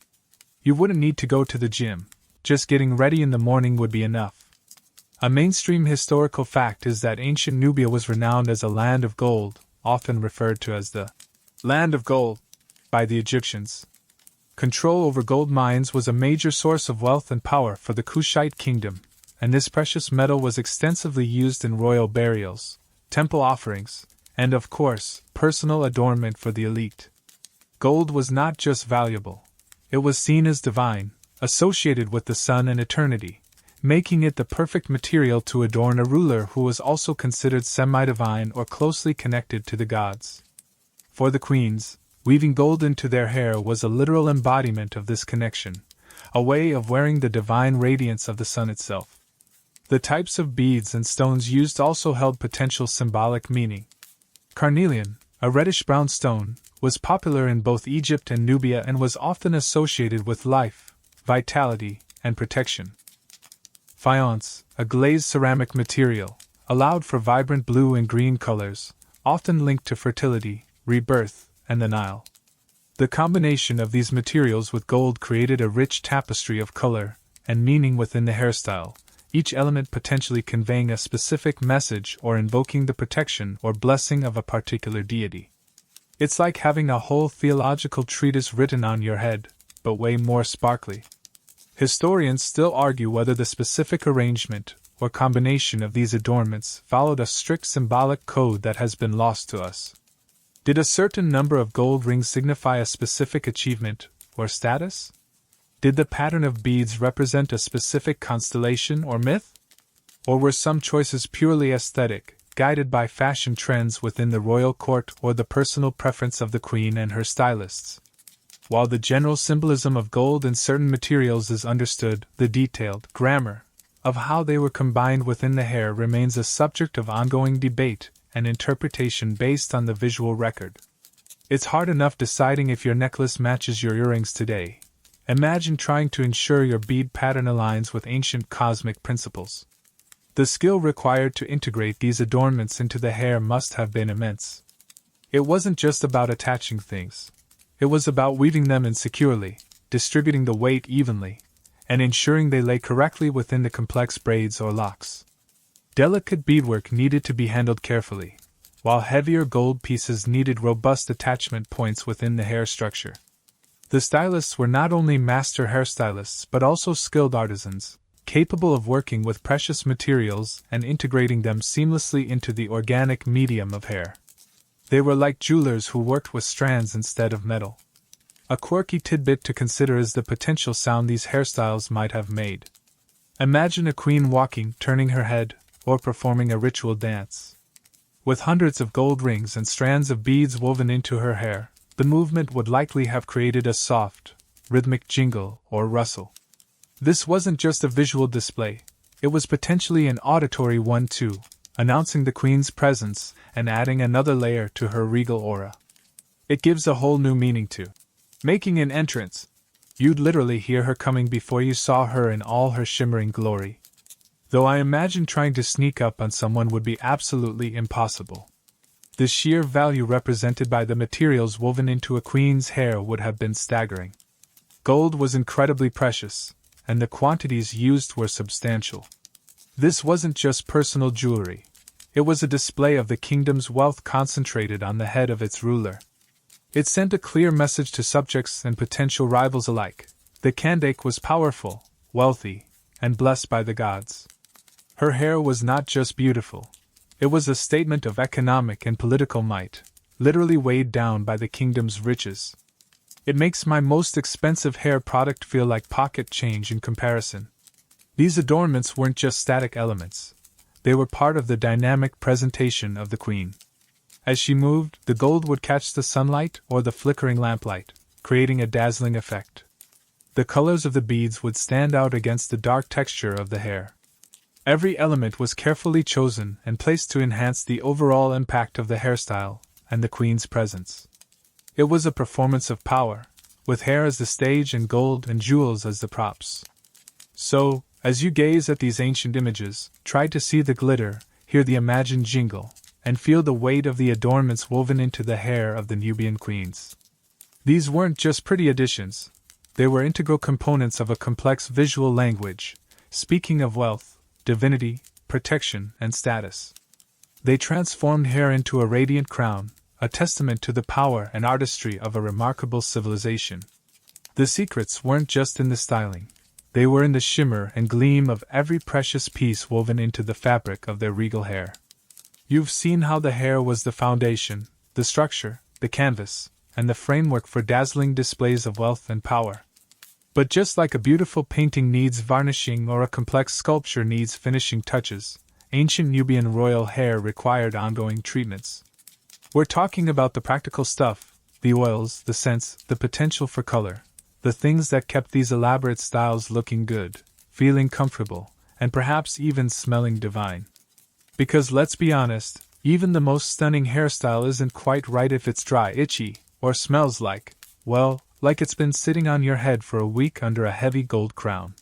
Speaker 1: You wouldn't need to go to the gym, just getting ready in the morning would be enough. A mainstream historical fact is that ancient Nubia was renowned as a land of gold, often referred to as the land of gold by the Egyptians. Control over gold mines was a major source of wealth and power for the Kushite kingdom, and this precious metal was extensively used in royal burials, temple offerings, and of course, personal adornment for the elite. Gold was not just valuable, it was seen as divine, associated with the sun and eternity, making it the perfect material to adorn a ruler who was also considered semi-divine or closely connected to the gods. For the queens, weaving gold into their hair was a literal embodiment of this connection, a way of wearing the divine radiance of the sun itself. The types of beads and stones used also held potential symbolic meaning. Carnelian, a reddish-brown stone, was popular in both Egypt and Nubia and was often associated with life, vitality, and protection. Faience, a glazed ceramic material, allowed for vibrant blue and green colors, often linked to fertility, rebirth, and the Nile. The combination of these materials with gold created a rich tapestry of color and meaning within the hairstyle, each element potentially conveying a specific message or invoking the protection or blessing of a particular deity. It's like having a whole theological treatise written on your head, but way more sparkly. Historians still argue whether the specific arrangement or combination of these adornments followed a strict symbolic code that has been lost to us. Did a certain number of gold rings signify a specific achievement or status? Did the pattern of beads represent a specific constellation or myth? Or were some choices purely aesthetic, guided by fashion trends within the royal court or the personal preference of the queen and her stylists? While the general symbolism of gold in certain materials is understood, the detailed grammar of how they were combined within the hair remains a subject of ongoing debate and interpretation based on the visual record. It's hard enough deciding if your necklace matches your earrings today. Imagine trying to ensure your bead pattern aligns with ancient cosmic principles. The skill required to integrate these adornments into the hair must have been immense. It wasn't just about attaching things. It was about weaving them in securely, distributing the weight evenly, and ensuring they lay correctly within the complex braids or locks. Delicate beadwork needed to be handled carefully, while heavier gold pieces needed robust attachment points within the hair structure. The stylists were not only master hairstylists but also skilled artisans, capable of working with precious materials and integrating them seamlessly into the organic medium of hair. They were like jewelers who worked with strands instead of metal. A quirky tidbit to consider is the potential sound these hairstyles might have made. Imagine a queen walking, turning her head, or performing a ritual dance. With hundreds of gold rings and strands of beads woven into her hair, the movement would likely have created a soft, rhythmic jingle or rustle. This wasn't just a visual display, it was potentially an auditory one too, announcing the queen's presence and adding another layer to her regal aura. It gives a whole new meaning to making an entrance. You'd literally hear her coming before you saw her in all her shimmering glory. Though I imagine trying to sneak up on someone would be absolutely impossible. The sheer value represented by the materials woven into a queen's hair would have been staggering. Gold was incredibly precious, and the quantities used were substantial. This wasn't just personal jewelry. It was a display of the kingdom's wealth concentrated on the head of its ruler. It sent a clear message to subjects and potential rivals alike. The Kandake was powerful, wealthy, and blessed by the gods. Her hair was not just beautiful. It was a statement of economic and political might, literally weighed down by the kingdom's riches. It makes my most expensive hair product feel like pocket change in comparison. These adornments weren't just static elements. They were part of the dynamic presentation of the queen. As she moved, the gold would catch the sunlight or the flickering lamplight, creating a dazzling effect. The colors of the beads would stand out against the dark texture of the hair. Every element was carefully chosen and placed to enhance the overall impact of the hairstyle and the queen's presence. It was a performance of power, with hair as the stage and gold and jewels as the props. So, as you gaze at these ancient images, try to see the glitter, hear the imagined jingle, and feel the weight of the adornments woven into the hair of the Nubian queens. These weren't just pretty additions, they were integral components of a complex visual language, speaking of wealth, divinity, protection, and status. They transformed hair into a radiant crown, a testament to the power and artistry of a remarkable civilization. The secrets weren't just in the styling. They were in the shimmer and gleam of every precious piece woven into the fabric of their regal hair. You've seen how the hair was the foundation, the structure, the canvas, and the framework for dazzling displays of wealth and power. But just like a beautiful painting needs varnishing or a complex sculpture needs finishing touches, ancient Nubian royal hair required ongoing treatments. We're talking about the practical stuff, the oils, the scents, the potential for color, the things that kept these elaborate styles looking good, feeling comfortable, and perhaps even smelling divine. Because let's be honest, even the most stunning hairstyle isn't quite right if it's dry, itchy, or smells like, well, like it's been sitting on your head for a week under a heavy gold crown.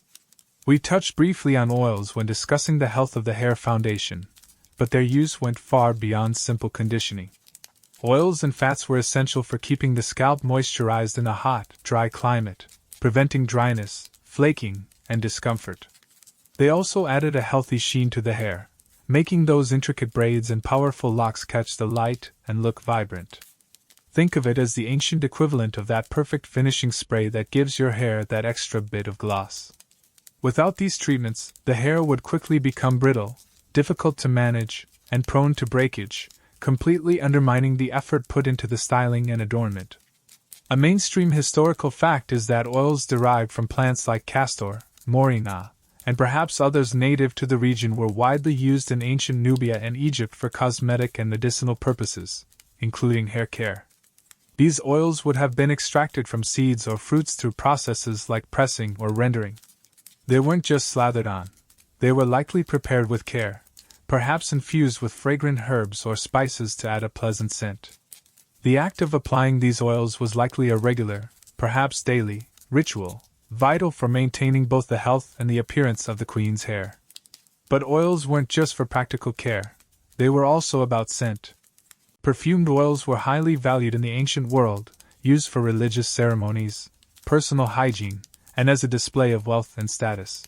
Speaker 1: We touched briefly on oils when discussing the health of the hair foundation, but their use went far beyond simple conditioning. Oils and fats were essential for keeping the scalp moisturized in a hot, dry climate, preventing dryness, flaking, and discomfort. They also added a healthy sheen to the hair, making those intricate braids and powerful locks catch the light and look vibrant. Think of it as the ancient equivalent of that perfect finishing spray that gives your hair that extra bit of gloss. Without these treatments, the hair would quickly become brittle, difficult to manage, and prone to breakage, completely undermining the effort put into the styling and adornment. A mainstream historical fact is that oils derived from plants like castor, moringa, and perhaps others native to the region were widely used in ancient Nubia and Egypt for cosmetic and medicinal purposes, including hair care. These oils would have been extracted from seeds or fruits through processes like pressing or rendering. They weren't just slathered on. They were likely prepared with care, perhaps infused with fragrant herbs or spices to add a pleasant scent. The act of applying these oils was likely a regular, perhaps daily, ritual, vital for maintaining both the health and the appearance of the queen's hair. But oils weren't just for practical care, they were also about scent. Perfumed oils were highly valued in the ancient world, used for religious ceremonies, personal hygiene, and as a display of wealth and status.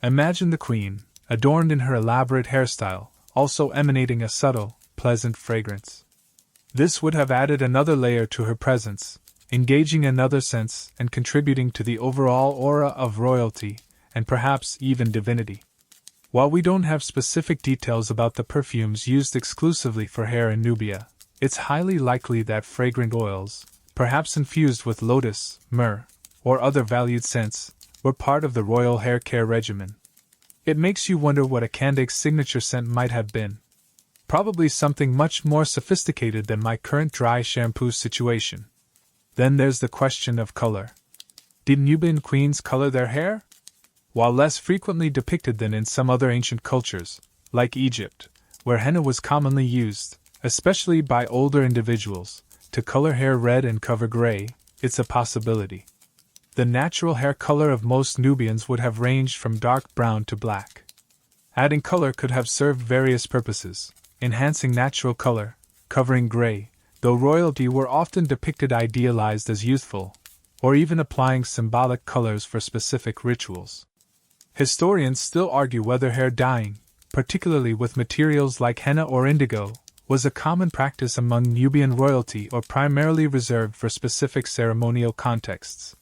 Speaker 1: Imagine the queen, adorned in her elaborate hairstyle, also emanating a subtle, pleasant fragrance. This would have added another layer to her presence, engaging another sense and contributing to the overall aura of royalty, and perhaps even divinity. While we don't have specific details about the perfumes used exclusively for hair in Nubia, it's highly likely that fragrant oils, perhaps infused with lotus, myrrh, or other valued scents, were part of the royal hair care regimen. It makes you wonder what a Kandake's signature scent might have been. Probably something much more sophisticated than my current dry shampoo situation. Then there's the question of color. Did Nubian queens color their hair? While less frequently depicted than in some other ancient cultures, like Egypt, where henna was commonly used, especially by older individuals, to color hair red and cover gray, it's a possibility. The natural hair color of most Nubians would have ranged from dark brown to black. Adding color could have served various purposes, enhancing natural color, covering gray, though royalty were often depicted idealized as youthful, or even applying symbolic colors for specific rituals. Historians still argue whether hair dyeing, particularly with materials like henna or indigo, was a common practice among Nubian royalty or primarily reserved for specific ceremonial contexts.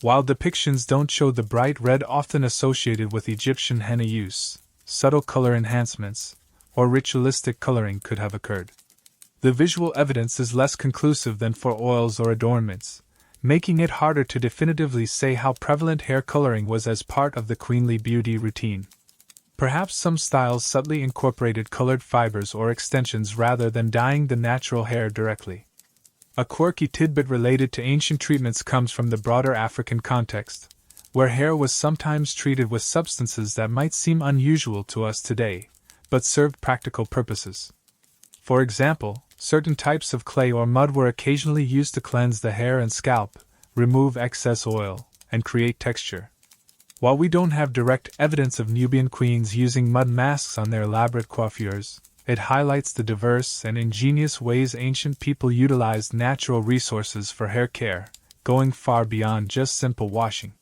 Speaker 1: While depictions don't show the bright red often associated with Egyptian henna use, subtle color enhancements, or ritualistic coloring could have occurred. The visual evidence is less conclusive than for oils or adornments, making it harder to definitively say how prevalent hair coloring was as part of the queenly beauty routine. Perhaps some styles subtly incorporated colored fibers or extensions rather than dyeing the natural hair directly. A quirky tidbit related to ancient treatments comes from the broader African context, where hair was sometimes treated with substances that might seem unusual to us today, but served practical purposes. For example, certain types of clay or mud were occasionally used to cleanse the hair and scalp, remove excess oil, and create texture. While we don't have direct evidence of Nubian queens using mud masks on their elaborate coiffures, it highlights the diverse and ingenious ways ancient people utilized natural resources for hair care, going far beyond just simple washing.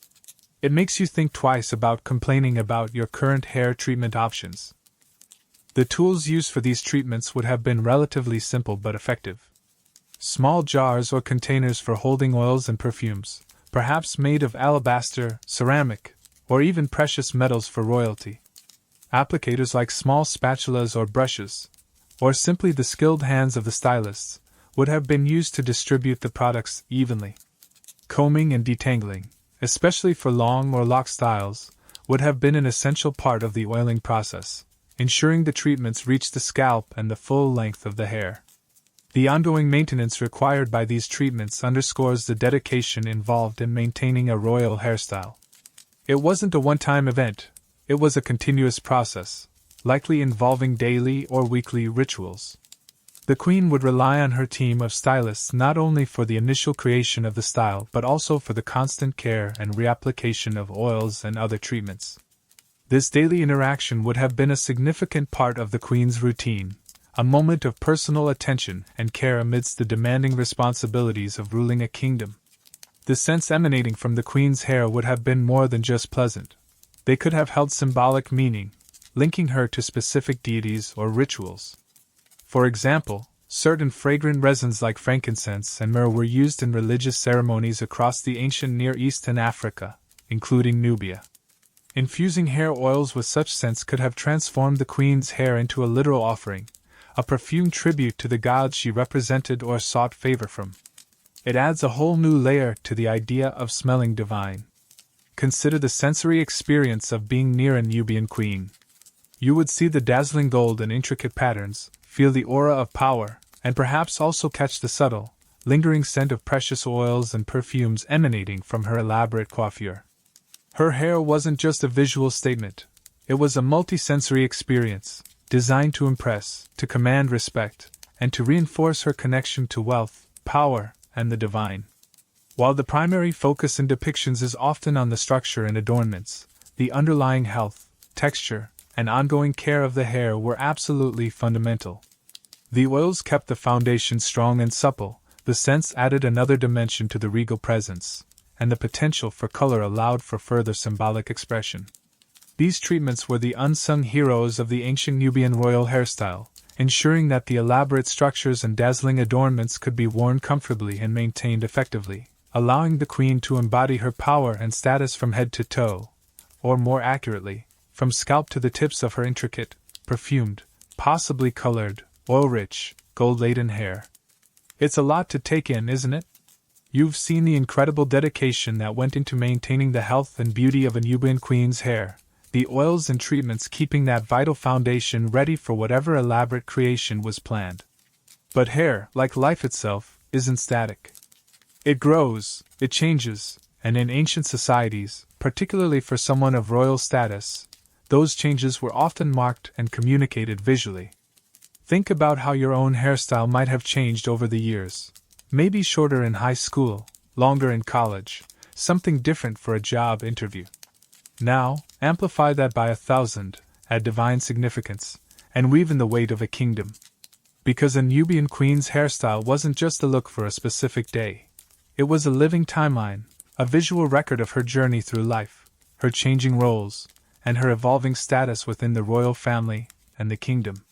Speaker 1: It makes you think twice about complaining about your current hair treatment options. The tools used for these treatments would have been relatively simple but effective. Small jars or containers for holding oils and perfumes, perhaps made of alabaster, ceramic, or even precious metals for royalty. Applicators like small spatulas or brushes, or simply the skilled hands of the stylists, would have been used to distribute the products evenly. Combing and detangling, especially for long or lock styles, would have been an essential part of the oiling process, ensuring the treatments reached the scalp and the full length of the hair. The ongoing maintenance required by these treatments underscores the dedication involved in maintaining a royal hairstyle. It wasn't a one-time event, it was a continuous process, likely involving daily or weekly rituals. The queen would rely on her team of stylists not only for the initial creation of the style but also for the constant care and reapplication of oils and other treatments. This daily interaction would have been a significant part of the queen's routine, a moment of personal attention and care amidst the demanding responsibilities of ruling a kingdom. The scents emanating from the queen's hair would have been more than just pleasant. They could have held symbolic meaning, linking her to specific deities or rituals. For example, certain fragrant resins like frankincense and myrrh were used in religious ceremonies across the ancient Near East and Africa, including Nubia. Infusing hair oils with such scents could have transformed the queen's hair into a literal offering, a perfumed tribute to the gods she represented or sought favor from. It adds a whole new layer to the idea of smelling divine. Consider the sensory experience of being near a Nubian queen. You would see the dazzling gold and intricate patterns, feel the aura of power, and perhaps also catch the subtle, lingering scent of precious oils and perfumes emanating from her elaborate coiffure. Her hair wasn't just a visual statement, it was a multisensory experience, designed to impress, to command respect, and to reinforce her connection to wealth, power, and the divine. While the primary focus in depictions is often on the structure and adornments, the underlying health, texture, and ongoing care of the hair were absolutely fundamental. The oils kept the foundation strong and supple, the scents added another dimension to the regal presence, and the potential for color allowed for further symbolic expression. These treatments were the unsung heroes of the ancient Nubian royal hairstyle, ensuring that the elaborate structures and dazzling adornments could be worn comfortably and maintained effectively, allowing the queen to embody her power and status from head to toe, or more accurately, from scalp to the tips of her intricate, perfumed, possibly colored, oil-rich, gold-laden hair. It's a lot to take in, isn't it? You've seen the incredible dedication that went into maintaining the health and beauty of a Nubian queen's hair, the oils and treatments keeping that vital foundation ready for whatever elaborate creation was planned. But hair, like life itself, isn't static. It grows, it changes, and in ancient societies, particularly for someone of royal status, those changes were often marked and communicated visually. Think about how your own hairstyle might have changed over the years. Maybe shorter in high school, longer in college, something different for a job interview. Now, amplify that by 1,000, add divine significance, and weave in the weight of a kingdom. Because a Nubian queen's hairstyle wasn't just a look for a specific day. It was a living timeline, a visual record of her journey through life, her changing roles, and her evolving status within the royal family and the kingdom.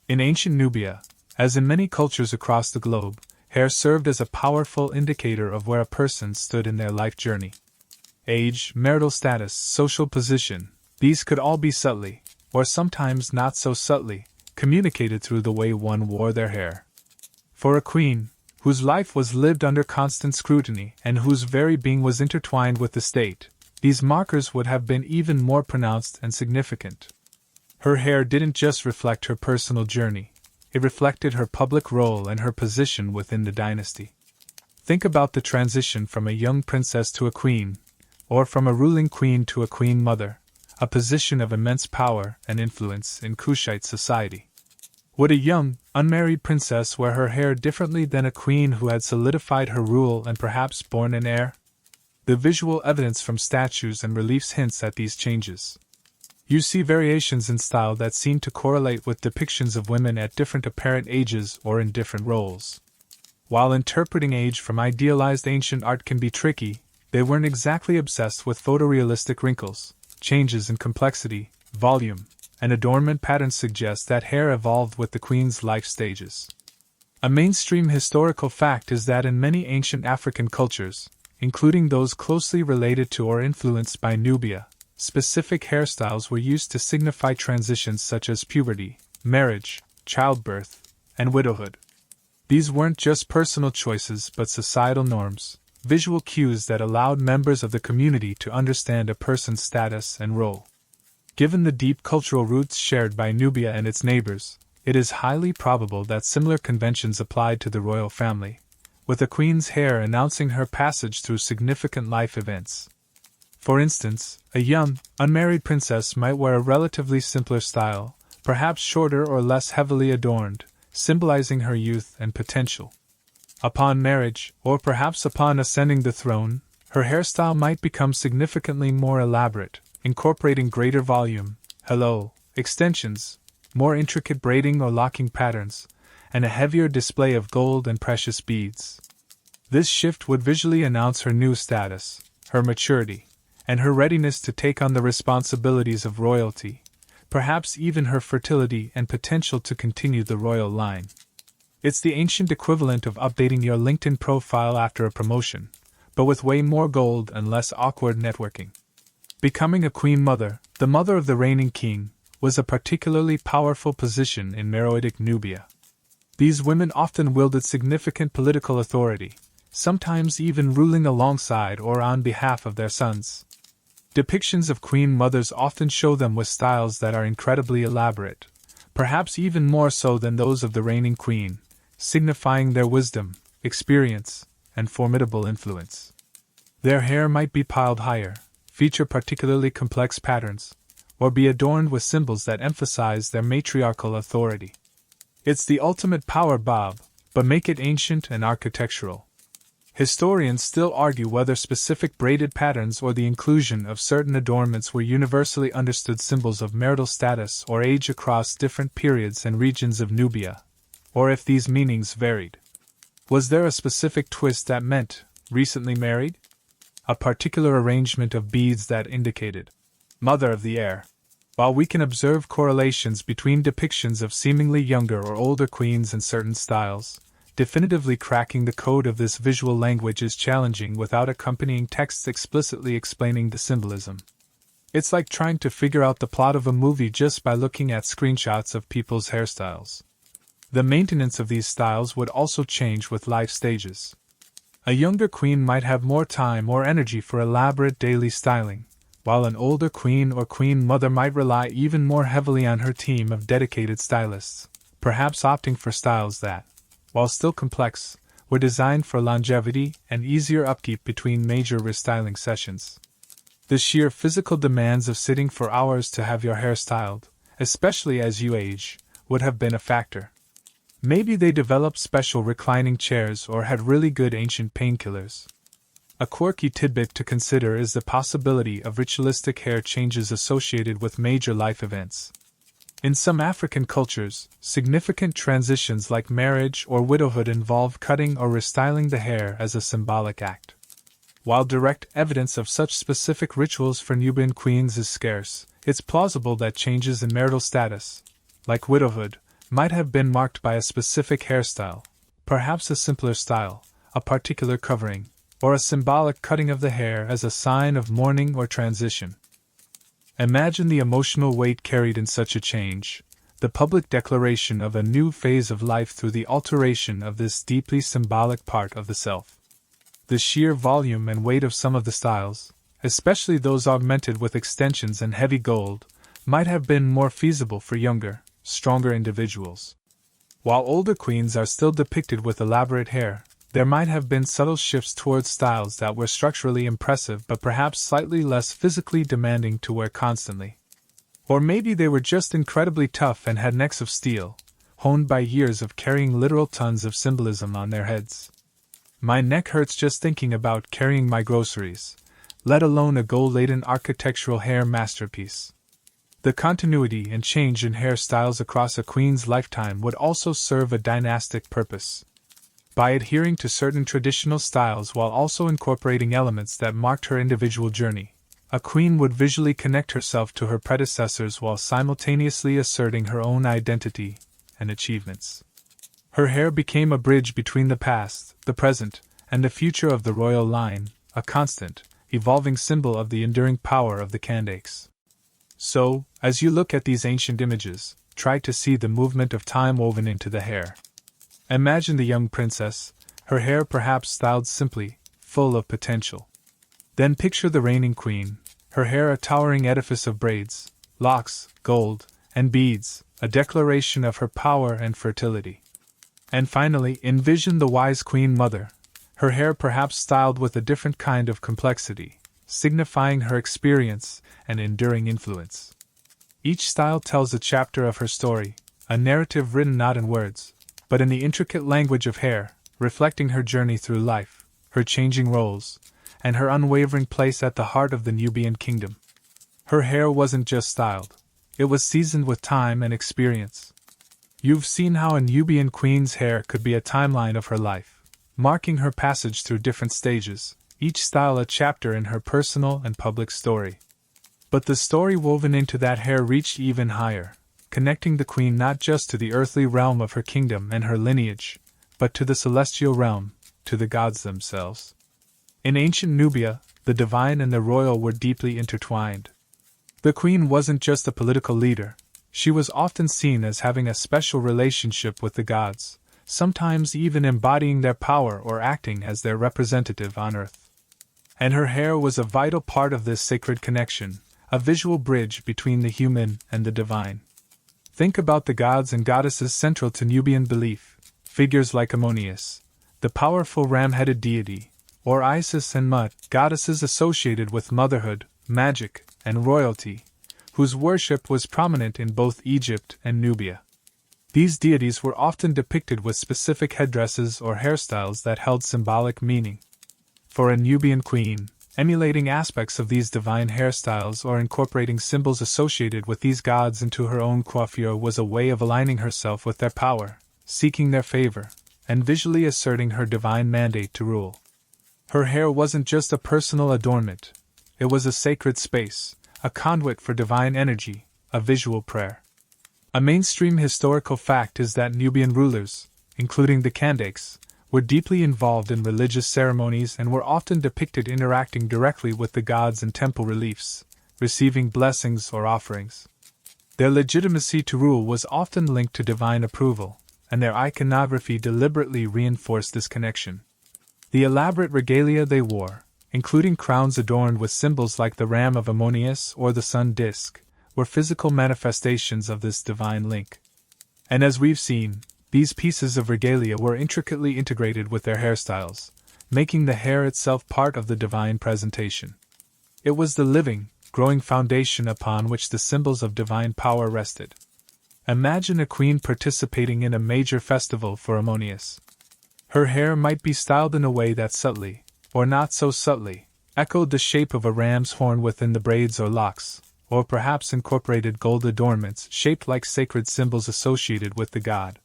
Speaker 1: In ancient Nubia, as in many cultures across the globe, hair served as a powerful indicator of where a person stood in their life journey. Age, marital status, social position, these could all be subtly, or sometimes not so subtly, communicated through the way one wore their hair. For a queen, whose life was lived under constant scrutiny and whose very being was intertwined with the state, these markers would have been even more pronounced and significant. Her hair didn't just reflect her personal journey, it reflected her public role and her position within the dynasty. Think about the transition from a young princess to a queen, or from a ruling queen to a queen mother, a position of immense power and influence in Kushite society. Would a young, unmarried princess wear her hair differently than a queen who had solidified her rule and perhaps borne an heir? The visual evidence from statues and reliefs hints at these changes. You see variations in style that seem to correlate with depictions of women at different apparent ages or in different roles. While interpreting age from idealized ancient art can be tricky, they weren't exactly obsessed with photorealistic wrinkles. Changes in complexity, volume, and adornment patterns suggest that hair evolved with the queen's life stages. A mainstream historical fact is that in many ancient African cultures, including those closely related to or influenced by Nubia, specific hairstyles were used to signify transitions such as puberty, marriage, childbirth, and widowhood. These weren't just personal choices but societal norms, visual cues that allowed members of the community to understand a person's status and role. Given the deep cultural roots shared by Nubia and its neighbors, it is highly probable that similar conventions applied to the royal family, with the queen's hair announcing her passage through significant life events. For instance, a young, unmarried princess might wear a relatively simpler style, perhaps shorter or less heavily adorned, symbolizing her youth and potential. Upon marriage, or perhaps upon ascending the throne, her hairstyle might become significantly more elaborate, incorporating greater volume, extensions, more intricate braiding or locking patterns, and a heavier display of gold and precious beads. This shift would visually announce her new status, her maturity, and her readiness to take on the responsibilities of royalty, perhaps even her fertility and potential to continue the royal line. It's the ancient equivalent of updating your LinkedIn profile after a promotion, but with way more gold and less awkward networking. Becoming a queen mother, the mother of the reigning king, was a particularly powerful position in Meroitic Nubia. These women often wielded significant political authority, sometimes even ruling alongside or on behalf of their sons. Depictions of queen mothers often show them with styles that are incredibly elaborate, perhaps even more so than those of the reigning queen, signifying their wisdom, experience, and formidable influence. Their hair might be piled higher, feature particularly complex patterns, or be adorned with symbols that emphasize their matriarchal authority. It's the ultimate power bob, but make it ancient and architectural. Historians still argue whether specific braided patterns or the inclusion of certain adornments were universally understood symbols of marital status or age across different periods and regions of Nubia, or if these meanings varied. Was there a specific twist that meant, recently married? A particular arrangement of beads that indicated, mother of the heir? While we can observe correlations between depictions of seemingly younger or older queens in certain styles, definitively cracking the code of this visual language is challenging without accompanying texts explicitly explaining the symbolism. It's like trying to figure out the plot of a movie just by looking at screenshots of people's hairstyles. The maintenance of these styles would also change with life stages. A younger queen might have more time or energy for elaborate daily styling, while an older queen or queen mother might rely even more heavily on her team of dedicated stylists, perhaps opting for styles that, while still complex, were designed for longevity and easier upkeep between major restyling sessions. The sheer physical demands of sitting for hours to have your hair styled, especially as you age, would have been a factor. Maybe they developed special reclining chairs or had really good ancient painkillers. A quirky tidbit to consider is the possibility of ritualistic hair changes associated with major life events. In some African cultures, significant transitions like marriage or widowhood involve cutting or restyling the hair as a symbolic act. While direct evidence of such specific rituals for Nubian queens is scarce, it's plausible that changes in marital status, like widowhood, might have been marked by a specific hairstyle, perhaps a simpler style, a particular covering, or a symbolic cutting of the hair as a sign of mourning or transition. Imagine the emotional weight carried in such a change, the public declaration of a new phase of life through the alteration of this deeply symbolic part of the self. The sheer volume and weight of some of the styles, especially those augmented with extensions and heavy gold, might have been more feasible for younger, stronger individuals. While older queens are still depicted with elaborate hair, there might have been subtle shifts towards styles that were structurally impressive but perhaps slightly less physically demanding to wear constantly. Or maybe they were just incredibly tough and had necks of steel, honed by years of carrying literal tons of symbolism on their heads. My neck hurts just thinking about carrying my groceries, let alone a gold-laden architectural hair masterpiece. The continuity and change in hairstyles across a queen's lifetime would also serve a dynastic purpose. By adhering to certain traditional styles while also incorporating elements that marked her individual journey, a queen would visually connect herself to her predecessors while simultaneously asserting her own identity and achievements. Her hair became a bridge between the past, the present, and the future of the royal line, a constant, evolving symbol of the enduring power of the Kandaks. So, as you look at these ancient images, try to see the movement of time woven into the hair. Imagine the young princess, her hair perhaps styled simply, full of potential. Then picture the reigning queen, her hair a towering edifice of braids, locks, gold, and beads, a declaration of her power and fertility. And finally, envision the wise queen mother, her hair perhaps styled with a different kind of complexity, signifying her experience and enduring influence. Each style tells a chapter of her story, a narrative written not in words, but in the intricate language of hair, reflecting her journey through life, her changing roles, and her unwavering place at the heart of the Nubian kingdom. Her hair wasn't just styled, it was seasoned with time and experience. You've seen how a Nubian queen's hair could be a timeline of her life, marking her passage through different stages, each style a chapter in her personal and public story. But the story woven into that hair reached even higher, connecting the queen not just to the earthly realm of her kingdom and her lineage, but to the celestial realm, to the gods themselves. In ancient Nubia, the divine and the royal were deeply intertwined. The queen wasn't just a political leader, she was often seen as having a special relationship with the gods, sometimes even embodying their power or acting as their representative on earth. And her hair was a vital part of this sacred connection, a visual bridge between the human and the divine. Think about the gods and goddesses central to Nubian belief, figures like Ammonius, the powerful ram-headed deity, or Isis and Mut, goddesses associated with motherhood, magic, and royalty, whose worship was prominent in both Egypt and Nubia. These deities were often depicted with specific headdresses or hairstyles that held symbolic meaning. For a Nubian queen, emulating aspects of these divine hairstyles or incorporating symbols associated with these gods into her own coiffure was a way of aligning herself with their power, seeking their favor, and visually asserting her divine mandate to rule. Her hair wasn't just a personal adornment, it was a sacred space, a conduit for divine energy, a visual prayer. A mainstream historical fact is that Nubian rulers, including the Kandaks, were deeply involved in religious ceremonies and were often depicted interacting directly with the gods in temple reliefs, receiving blessings or offerings. Their legitimacy to rule was often linked to divine approval, and their iconography deliberately reinforced this connection. The elaborate regalia they wore, including crowns adorned with symbols like the ram of Ammonius or the sun disk, were physical manifestations of this divine link. And as we've seen, these pieces of regalia were intricately integrated with their hairstyles, making the hair itself part of the divine presentation. It was the living, growing foundation upon which the symbols of divine power rested. Imagine a queen participating in a major festival for Ammonius. Her hair might be styled in a way that subtly, or not so subtly, echoed the shape of a ram's horn within the braids or locks, or perhaps incorporated gold adornments shaped like sacred symbols associated with the god.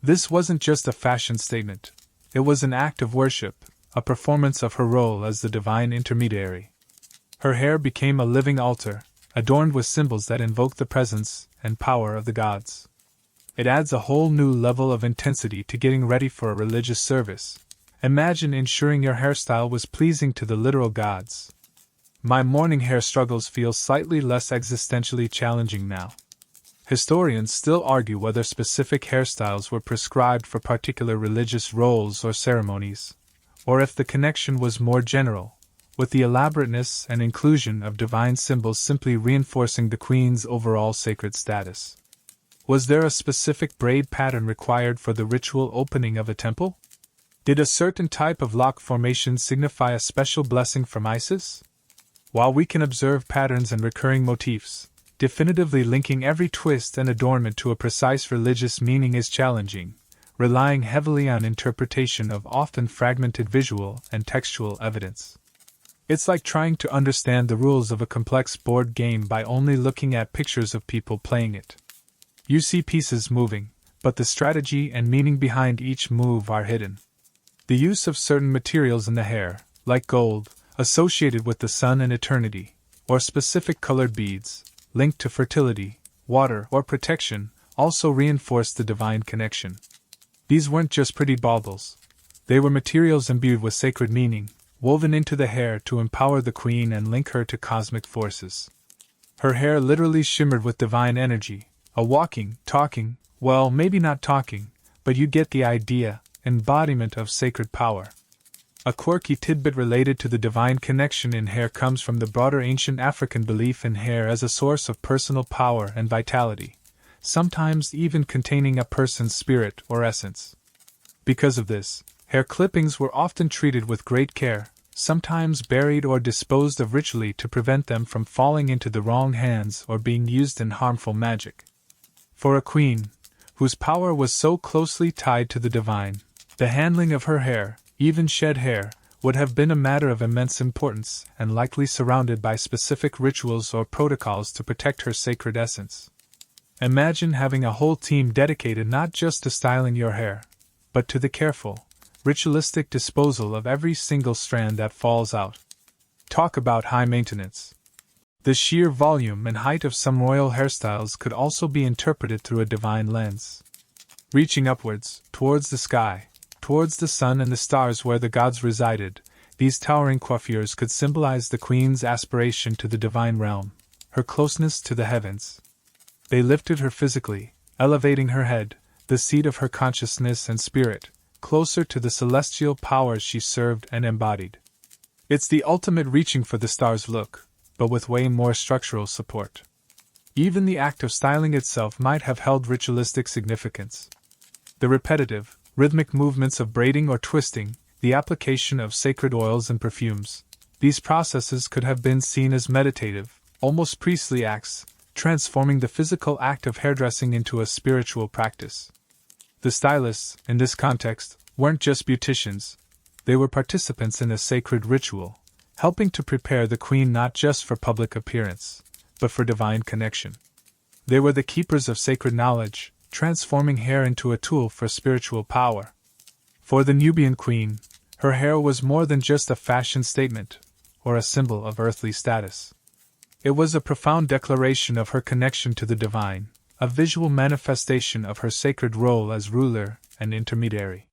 Speaker 1: This wasn't just a fashion statement, it was an act of worship, a performance of her role as the divine intermediary. Her hair became a living altar, adorned with symbols that invoke the presence and power of the gods. It adds a whole new level of intensity to getting ready for a religious service. Imagine ensuring your hairstyle was pleasing to the literal gods. My morning hair struggles feel slightly less existentially challenging now. Historians still argue whether specific hairstyles were prescribed for particular religious roles or ceremonies, or if the connection was more general, with the elaborateness and inclusion of divine symbols simply reinforcing the queen's overall sacred status. Was there a specific braid pattern required for the ritual opening of a temple? Did a certain type of lock formation signify a special blessing from Isis? While we can observe patterns and recurring motifs, definitively linking every twist and adornment to a precise religious meaning is challenging, relying heavily on interpretation of often fragmented visual and textual evidence. It's like trying to understand the rules of a complex board game by only looking at pictures of people playing it. You see pieces moving, but the strategy and meaning behind each move are hidden. The use of certain materials in the hair, like gold, associated with the sun and eternity, or specific colored beads, linked to fertility, water, or protection, also reinforced the divine connection. These weren't just pretty baubles. They were materials imbued with sacred meaning, woven into the hair to empower the queen and link her to cosmic forces. Her hair literally shimmered with divine energy, a walking, talking, well, maybe not talking, but you get the idea, embodiment of sacred power. A quirky tidbit related to the divine connection in hair comes from the broader ancient African belief in hair as a source of personal power and vitality, sometimes even containing a person's spirit or essence. Because of this, hair clippings were often treated with great care, sometimes buried or disposed of ritually to prevent them from falling into the wrong hands or being used in harmful magic. For a queen, whose power was so closely tied to the divine, the handling of her hair, even shed hair, would have been a matter of immense importance and likely surrounded by specific rituals or protocols to protect her sacred essence. Imagine having a whole team dedicated not just to styling your hair, but to the careful, ritualistic disposal of every single strand that falls out. Talk about high maintenance. The sheer volume and height of some royal hairstyles could also be interpreted through a divine lens. Reaching upwards, towards the sky, towards the sun and the stars where the gods resided, these towering coiffures could symbolize the queen's aspiration to the divine realm, her closeness to the heavens. They lifted her physically, elevating her head, the seat of her consciousness and spirit, closer to the celestial powers she served and embodied. It's the ultimate reaching for the stars look, but with way more structural support. Even the act of styling itself might have held ritualistic significance. The repetitive, rhythmic movements of braiding or twisting, the application of sacred oils and perfumes, these processes could have been seen as meditative, almost priestly acts, transforming the physical act of hairdressing into a spiritual practice. The stylists, in this context, weren't just beauticians, they were participants in a sacred ritual, helping to prepare the queen not just for public appearance, but for divine connection. They were the keepers of sacred knowledge, transforming hair into a tool for spiritual power. For the Nubian queen, her hair was more than just a fashion statement, or a symbol of earthly status. It was a profound declaration of her connection to the divine, a visual manifestation of her sacred role as ruler and intermediary.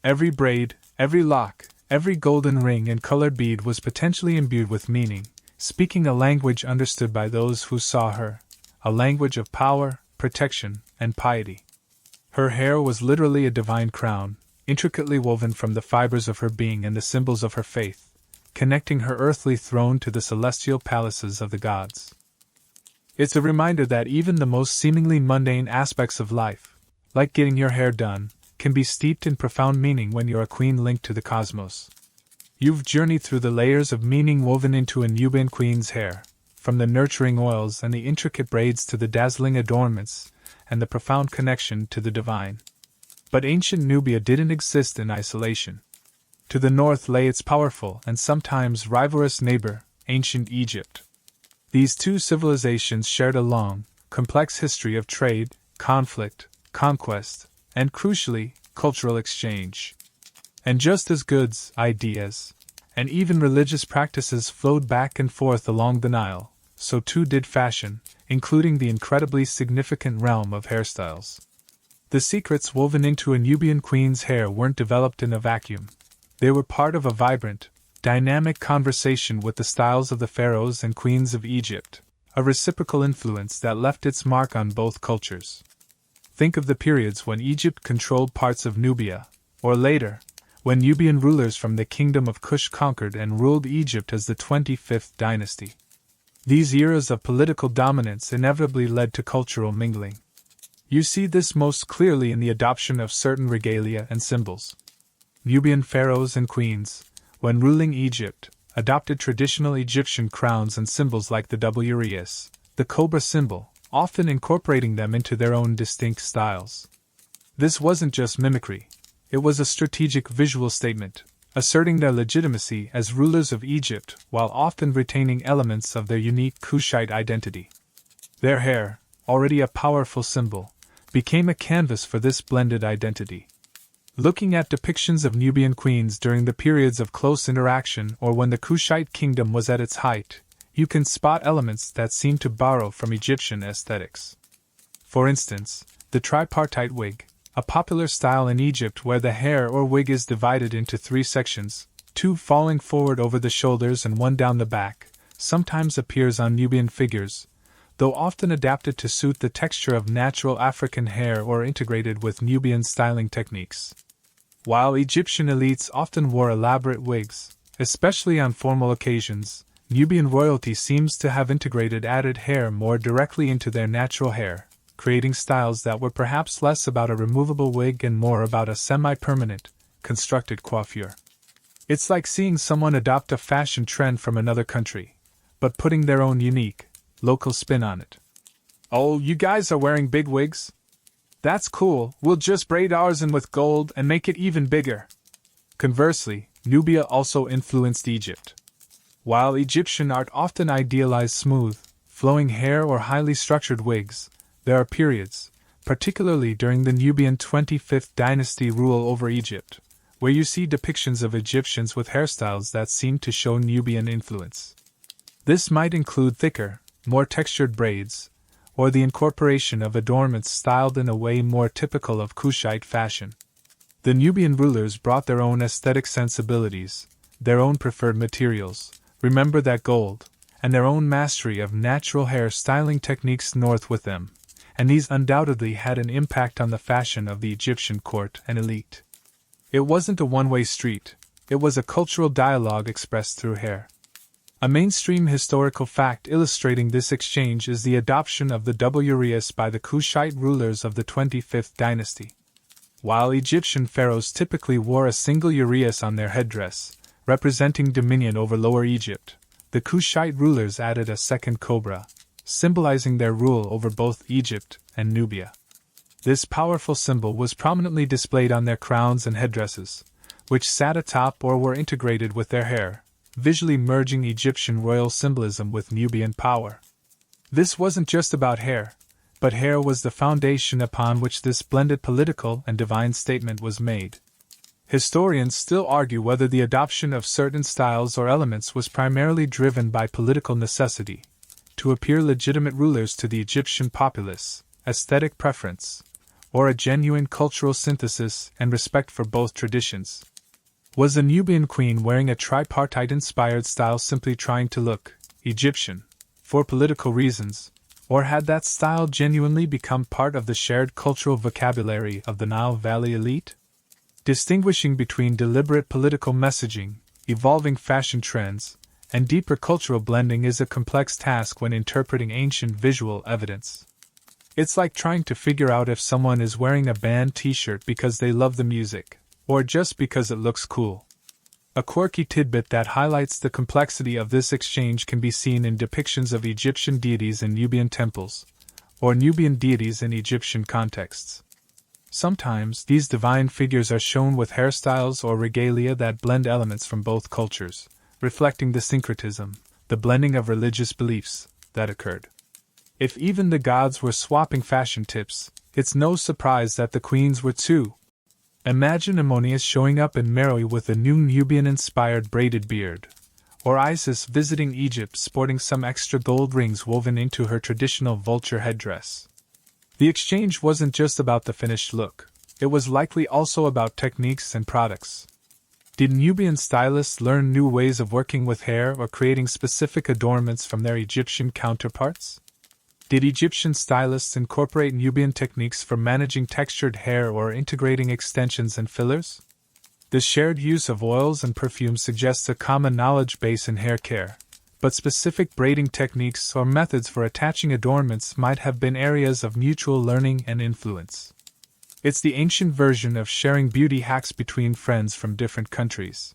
Speaker 1: Every braid, every lock, every golden ring and colored bead was potentially imbued with meaning, speaking a language understood by those who saw her, a language of power, protection, and piety. Her hair was literally a divine crown, intricately woven from the fibers of her being and the symbols of her faith, connecting her earthly throne to the celestial palaces of the gods. It's a reminder that even the most seemingly mundane aspects of life, like getting your hair done, can be steeped in profound meaning when you're a queen linked to the cosmos. You've journeyed through the layers of meaning woven into a Nubian queen's hair, from the nurturing oils and the intricate braids to the dazzling adornments and the profound connection to the divine. But ancient Nubia didn't exist in isolation. To the north lay its powerful and sometimes rivalrous neighbor, ancient Egypt. These two civilizations shared a long, complex history of trade, conflict, conquest, and crucially, cultural exchange. And just as goods, ideas, and even religious practices flowed back and forth along the Nile, so too did fashion, including the incredibly significant realm of hairstyles. The secrets woven into a Nubian queen's hair weren't developed in a vacuum. They were part of a vibrant, dynamic conversation with the styles of the pharaohs and queens of Egypt, a reciprocal influence that left its mark on both cultures. Think of the periods when Egypt controlled parts of Nubia, or later, when Nubian rulers from the kingdom of Kush conquered and ruled Egypt as the 25th dynasty. These eras of political dominance inevitably led to cultural mingling. You see this most clearly in the adoption of certain regalia and symbols. Nubian pharaohs and queens, when ruling Egypt, adopted traditional Egyptian crowns and symbols like the uraeus, the cobra symbol, often incorporating them into their own distinct styles. This wasn't just mimicry, it was a strategic visual statement, asserting their legitimacy as rulers of Egypt while often retaining elements of their unique Kushite identity. Their hair, already a powerful symbol, became a canvas for this blended identity. Looking at depictions of Nubian queens during the periods of close interaction or when the Kushite kingdom was at its height, you can spot elements that seem to borrow from Egyptian aesthetics. For instance, the tripartite wig, a popular style in Egypt where the hair or wig is divided into three sections, two falling forward over the shoulders and one down the back, sometimes appears on Nubian figures, though often adapted to suit the texture of natural African hair or integrated with Nubian styling techniques. While Egyptian elites often wore elaborate wigs, especially on formal occasions, Nubian royalty seems to have integrated added hair more directly into their natural hair, creating styles that were perhaps less about a removable wig and more about a semi-permanent, constructed coiffure. It's like seeing someone adopt a fashion trend from another country, but putting their own unique, local spin on it. Oh, you guys are wearing big wigs? That's cool, we'll just braid ours in with gold and make it even bigger. Conversely, Nubia also influenced Egypt. While Egyptian art often idealized smooth, flowing hair or highly structured wigs, there are periods, particularly during the Nubian 25th dynasty rule over Egypt, where you see depictions of Egyptians with hairstyles that seem to show Nubian influence. This might include thicker, more textured braids, or the incorporation of adornments styled in a way more typical of Kushite fashion. The Nubian rulers brought their own aesthetic sensibilities, their own preferred materials, remember that gold, and their own mastery of natural hair styling techniques north with them, and these undoubtedly had an impact on the fashion of the Egyptian court and elite. It wasn't a one-way street, it was a cultural dialogue expressed through hair. A mainstream historical fact illustrating this exchange is the adoption of the double uraeus by the Kushite rulers of the 25th dynasty. While Egyptian pharaohs typically wore a single uraeus on their headdress, representing dominion over Lower Egypt, the Kushite rulers added a second cobra, symbolizing their rule over both Egypt and Nubia. This powerful symbol was prominently displayed on their crowns and headdresses, which sat atop or were integrated with their hair, visually merging Egyptian royal symbolism with Nubian power. This wasn't just about hair, but hair was the foundation upon which this blended political and divine statement was made. Historians still argue whether the adoption of certain styles or elements was primarily driven by political necessity, to appear legitimate rulers to the Egyptian populace, aesthetic preference, or a genuine cultural synthesis and respect for both traditions. Was the Nubian queen wearing a tripartite-inspired style simply trying to look Egyptian, for political reasons, or had that style genuinely become part of the shared cultural vocabulary of the Nile Valley elite? Distinguishing between deliberate political messaging, evolving fashion trends, and deeper cultural blending is a complex task when interpreting ancient visual evidence. It's like trying to figure out if someone is wearing a band t-shirt because they love the music, or just because it looks cool. A quirky tidbit that highlights the complexity of this exchange can be seen in depictions of Egyptian deities in Nubian temples, or Nubian deities in Egyptian contexts. Sometimes, these divine figures are shown with hairstyles or regalia that blend elements from both cultures, reflecting the syncretism, the blending of religious beliefs, that occurred. If even the gods were swapping fashion tips, it's no surprise that the queens were too. Imagine Ammonius showing up in Meroe with a new Nubian-inspired braided beard, or Isis visiting Egypt sporting some extra gold rings woven into her traditional vulture headdress. The exchange wasn't just about the finished look, it was likely also about techniques and products. Did Nubian stylists learn new ways of working with hair or creating specific adornments from their Egyptian counterparts? Did Egyptian stylists incorporate Nubian techniques for managing textured hair or integrating extensions and fillers? The shared use of oils and perfumes suggests a common knowledge base in hair care, but specific braiding techniques or methods for attaching adornments might have been areas of mutual learning and influence. It's the ancient version of sharing beauty hacks between friends from different countries.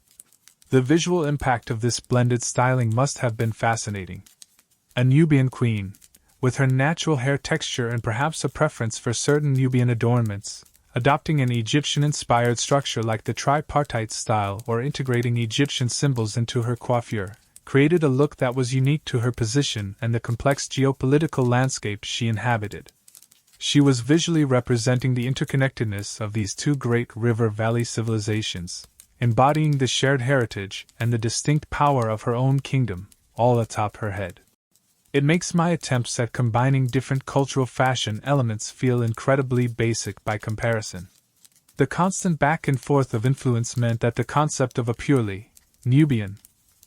Speaker 1: The visual impact of this blended styling must have been fascinating. A Nubian queen, with her natural hair texture and perhaps a preference for certain Nubian adornments, adopting an Egyptian-inspired structure like the tripartite style or integrating Egyptian symbols into her coiffure, created a look that was unique to her position and the complex geopolitical landscape she inhabited. She was visually representing the interconnectedness of these two great river valley civilizations, embodying the shared heritage and the distinct power of her own kingdom, all atop her head. It makes my attempts at combining different cultural fashion elements feel incredibly basic by comparison. The constant back and forth of influence meant that the concept of a purely Nubian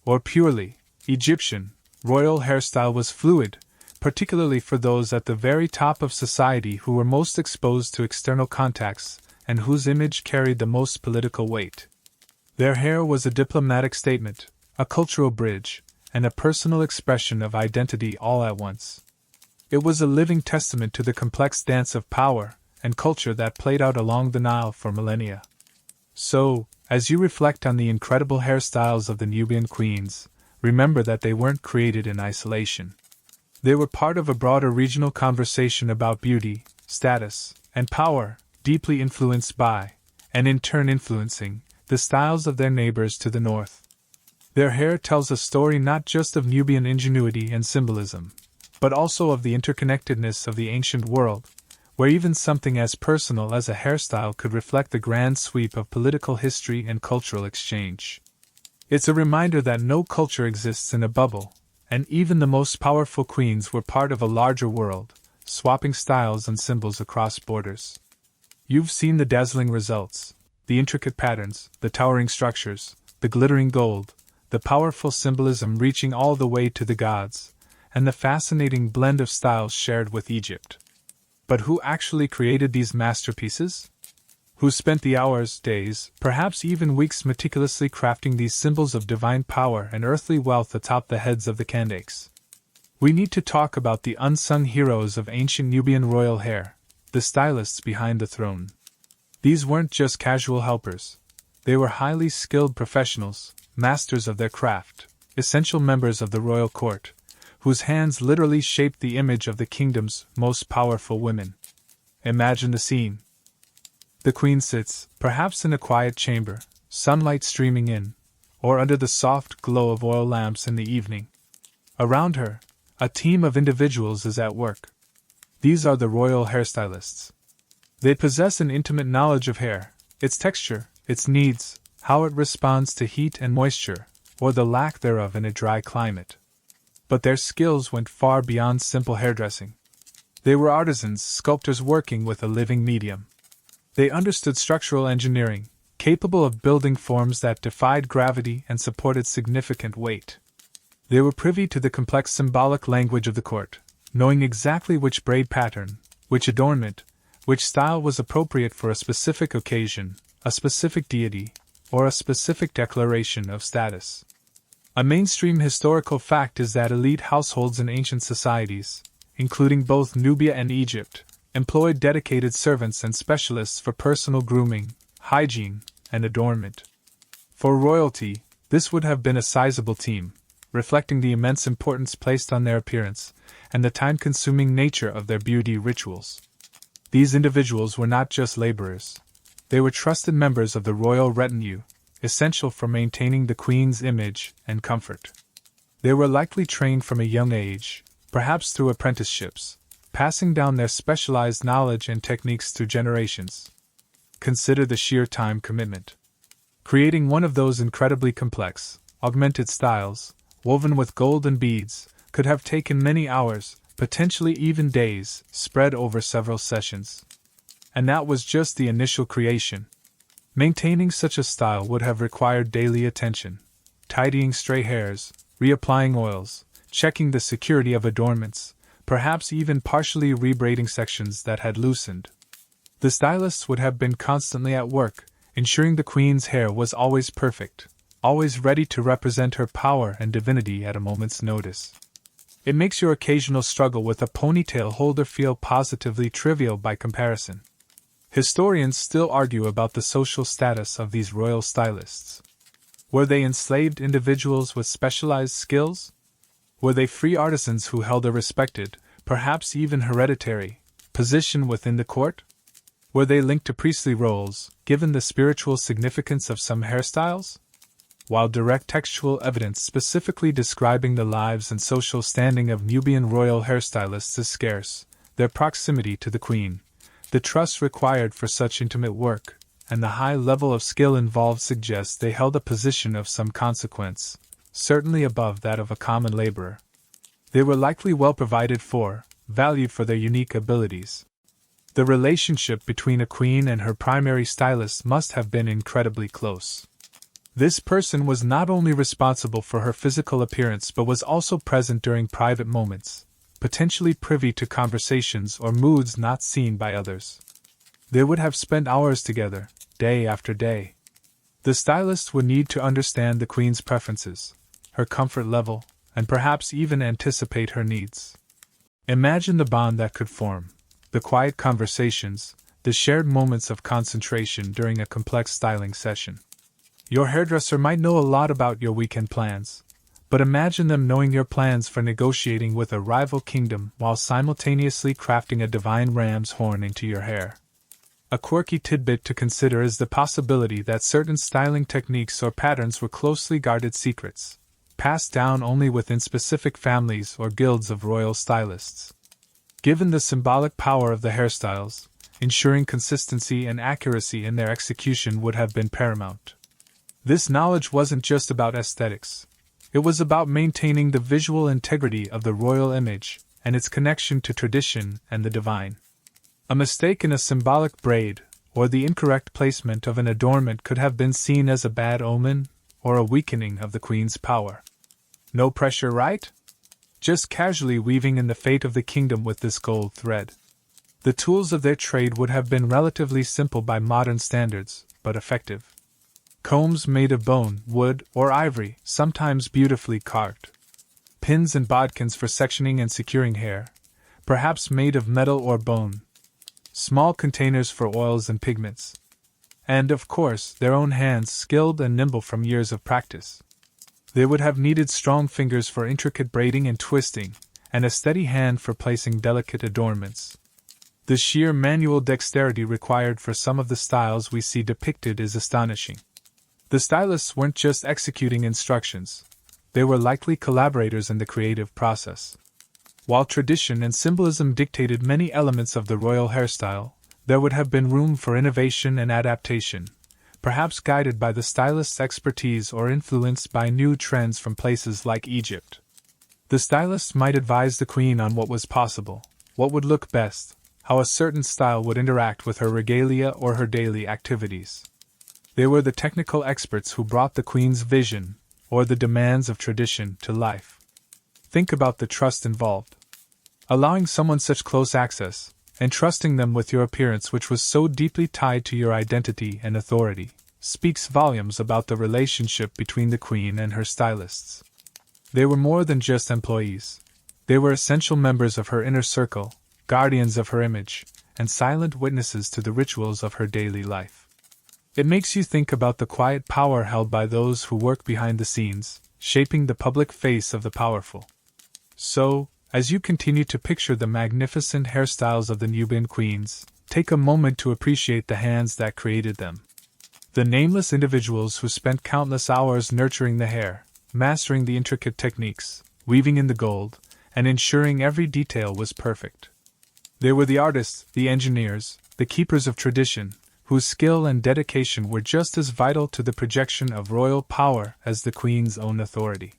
Speaker 1: or purely Egyptian royal hairstyle was fluid, particularly for those at the very top of society who were most exposed to external contacts, and whose image carried the most political weight. Their hair was a diplomatic statement, a cultural bridge, and a personal expression of identity all at once. It was a living testament to the complex dance of power and culture that played out along the Nile for millennia. So, as you reflect on the incredible hairstyles of the Nubian queens, remember that they weren't created in isolation. They were part of a broader regional conversation about beauty, status, and power, deeply influenced by, and in turn influencing, the styles of their neighbors to the north. Their hair tells a story not just of Nubian ingenuity and symbolism, but also of the interconnectedness of the ancient world, where even something as personal as a hairstyle could reflect the grand sweep of political history and cultural exchange. It's a reminder that no culture exists in a bubble, and even the most powerful queens were part of a larger world, swapping styles and symbols across borders. You've seen the dazzling results, the intricate patterns, the towering structures, the glittering gold, the powerful symbolism reaching all the way to the gods, and the fascinating blend of styles shared with Egypt. But who actually created these masterpieces? Who spent the hours, days, perhaps even weeks meticulously crafting these symbols of divine power and earthly wealth atop the heads of the Kandakes? We need to talk about the unsung heroes of ancient Nubian royal hair, the stylists behind the throne. These weren't just casual helpers. They were highly skilled professionals, masters of their craft, essential members of the royal court, whose hands literally shaped the image of the kingdom's most powerful women. Imagine the scene. The queen sits, perhaps in a quiet chamber, sunlight streaming in, or under the soft glow of oil lamps in the evening. Around her, a team of individuals is at work. These are the royal hairstylists. They possess an intimate knowledge of hair, its texture, its needs, how it responds to heat and moisture, or the lack thereof in a dry climate. But their skills went far beyond simple hairdressing. They were artisans, sculptors working with a living medium. They understood structural engineering, capable of building forms that defied gravity and supported significant weight. They were privy to the complex symbolic language of the court, knowing exactly which braid pattern, which adornment, which style was appropriate for a specific occasion, a specific deity, or a specific declaration of status. A mainstream historical fact is that elite households in ancient societies, including both Nubia and Egypt, employed dedicated servants and specialists for personal grooming, hygiene, and adornment. For royalty, this would have been a sizable team, reflecting the immense importance placed on their appearance and the time-consuming nature of their beauty rituals. These individuals were not just laborers. They were trusted members of the royal retinue, essential for maintaining the queen's image and comfort. They were likely trained from a young age, perhaps through apprenticeships, passing down their specialized knowledge and techniques through generations. Consider the sheer time commitment. Creating one of those incredibly complex, augmented styles, woven with gold and beads, could have taken many hours, potentially even days, spread over several sessions. And that was just the initial creation. Maintaining such a style would have required daily attention, tidying stray hairs, reapplying oils, checking the security of adornments, perhaps even partially rebraiding sections that had loosened. The stylists would have been constantly at work, ensuring the queen's hair was always perfect, always ready to represent her power and divinity at a moment's notice. It makes your occasional struggle with a ponytail holder feel positively trivial by comparison. Historians still argue about the social status of these royal stylists. Were they enslaved individuals with specialized skills? Were they free artisans who held a respected, perhaps even hereditary, position within the court? Were they linked to priestly roles, given the spiritual significance of some hairstyles? While direct textual evidence specifically describing the lives and social standing of Nubian royal hairstylists is scarce, their proximity to the queen, the trust required for such intimate work, and the high level of skill involved suggests they held a position of some consequence, certainly above that of a common laborer. They were likely well provided for, valued for their unique abilities. The relationship between a queen and her primary stylist must have been incredibly close. This person was not only responsible for her physical appearance but was also present during private moments, potentially privy to conversations or moods not seen by others. They would have spent hours together, day after day. The stylist would need to understand the queen's preferences, her comfort level, and perhaps even anticipate her needs. Imagine the bond that could form, the quiet conversations, the shared moments of concentration during a complex styling session. Your hairdresser might know a lot about your weekend plans, but imagine them knowing your plans for negotiating with a rival kingdom while simultaneously crafting a divine ram's horn into your hair. A quirky tidbit to consider is the possibility that certain styling techniques or patterns were closely guarded secrets, passed down only within specific families or guilds of royal stylists. Given the symbolic power of the hairstyles, ensuring consistency and accuracy in their execution would have been paramount. This knowledge wasn't just about aesthetics. It was about maintaining the visual integrity of the royal image and its connection to tradition and the divine. A mistake in a symbolic braid, or the incorrect placement of an adornment could have been seen as a bad omen or a weakening of the queen's power. No pressure, right? Just casually weaving in the fate of the kingdom with this gold thread. The tools of their trade would have been relatively simple by modern standards, but effective. Combs made of bone, wood, or ivory, sometimes beautifully carved. Pins and bodkins for sectioning and securing hair, perhaps made of metal or bone. Small containers for oils and pigments. And, of course, their own hands, skilled and nimble from years of practice. They would have needed strong fingers for intricate braiding and twisting, and a steady hand for placing delicate adornments. The sheer manual dexterity required for some of the styles we see depicted is astonishing. The stylists weren't just executing instructions, they were likely collaborators in the creative process. While tradition and symbolism dictated many elements of the royal hairstyle, there would have been room for innovation and adaptation, perhaps guided by the stylist's expertise or influenced by new trends from places like Egypt. The stylists might advise the queen on what was possible, what would look best, how a certain style would interact with her regalia or her daily activities. They were the technical experts who brought the queen's vision, or the demands of tradition, to life. Think about the trust involved. Allowing someone such close access, and trusting them with your appearance which was so deeply tied to your identity and authority, speaks volumes about the relationship between the queen and her stylists. They were more than just employees. They were essential members of her inner circle, guardians of her image, and silent witnesses to the rituals of her daily life. It makes you think about the quiet power held by those who work behind the scenes, shaping the public face of the powerful. So, as you continue to picture the magnificent hairstyles of the Nubian queens, take a moment to appreciate the hands that created them. The nameless individuals who spent countless hours nurturing the hair, mastering the intricate techniques, weaving in the gold, and ensuring every detail was perfect. They were the artists, the engineers, the keepers of tradition, whose skill and dedication were just as vital to the projection of royal power as the queen's own authority.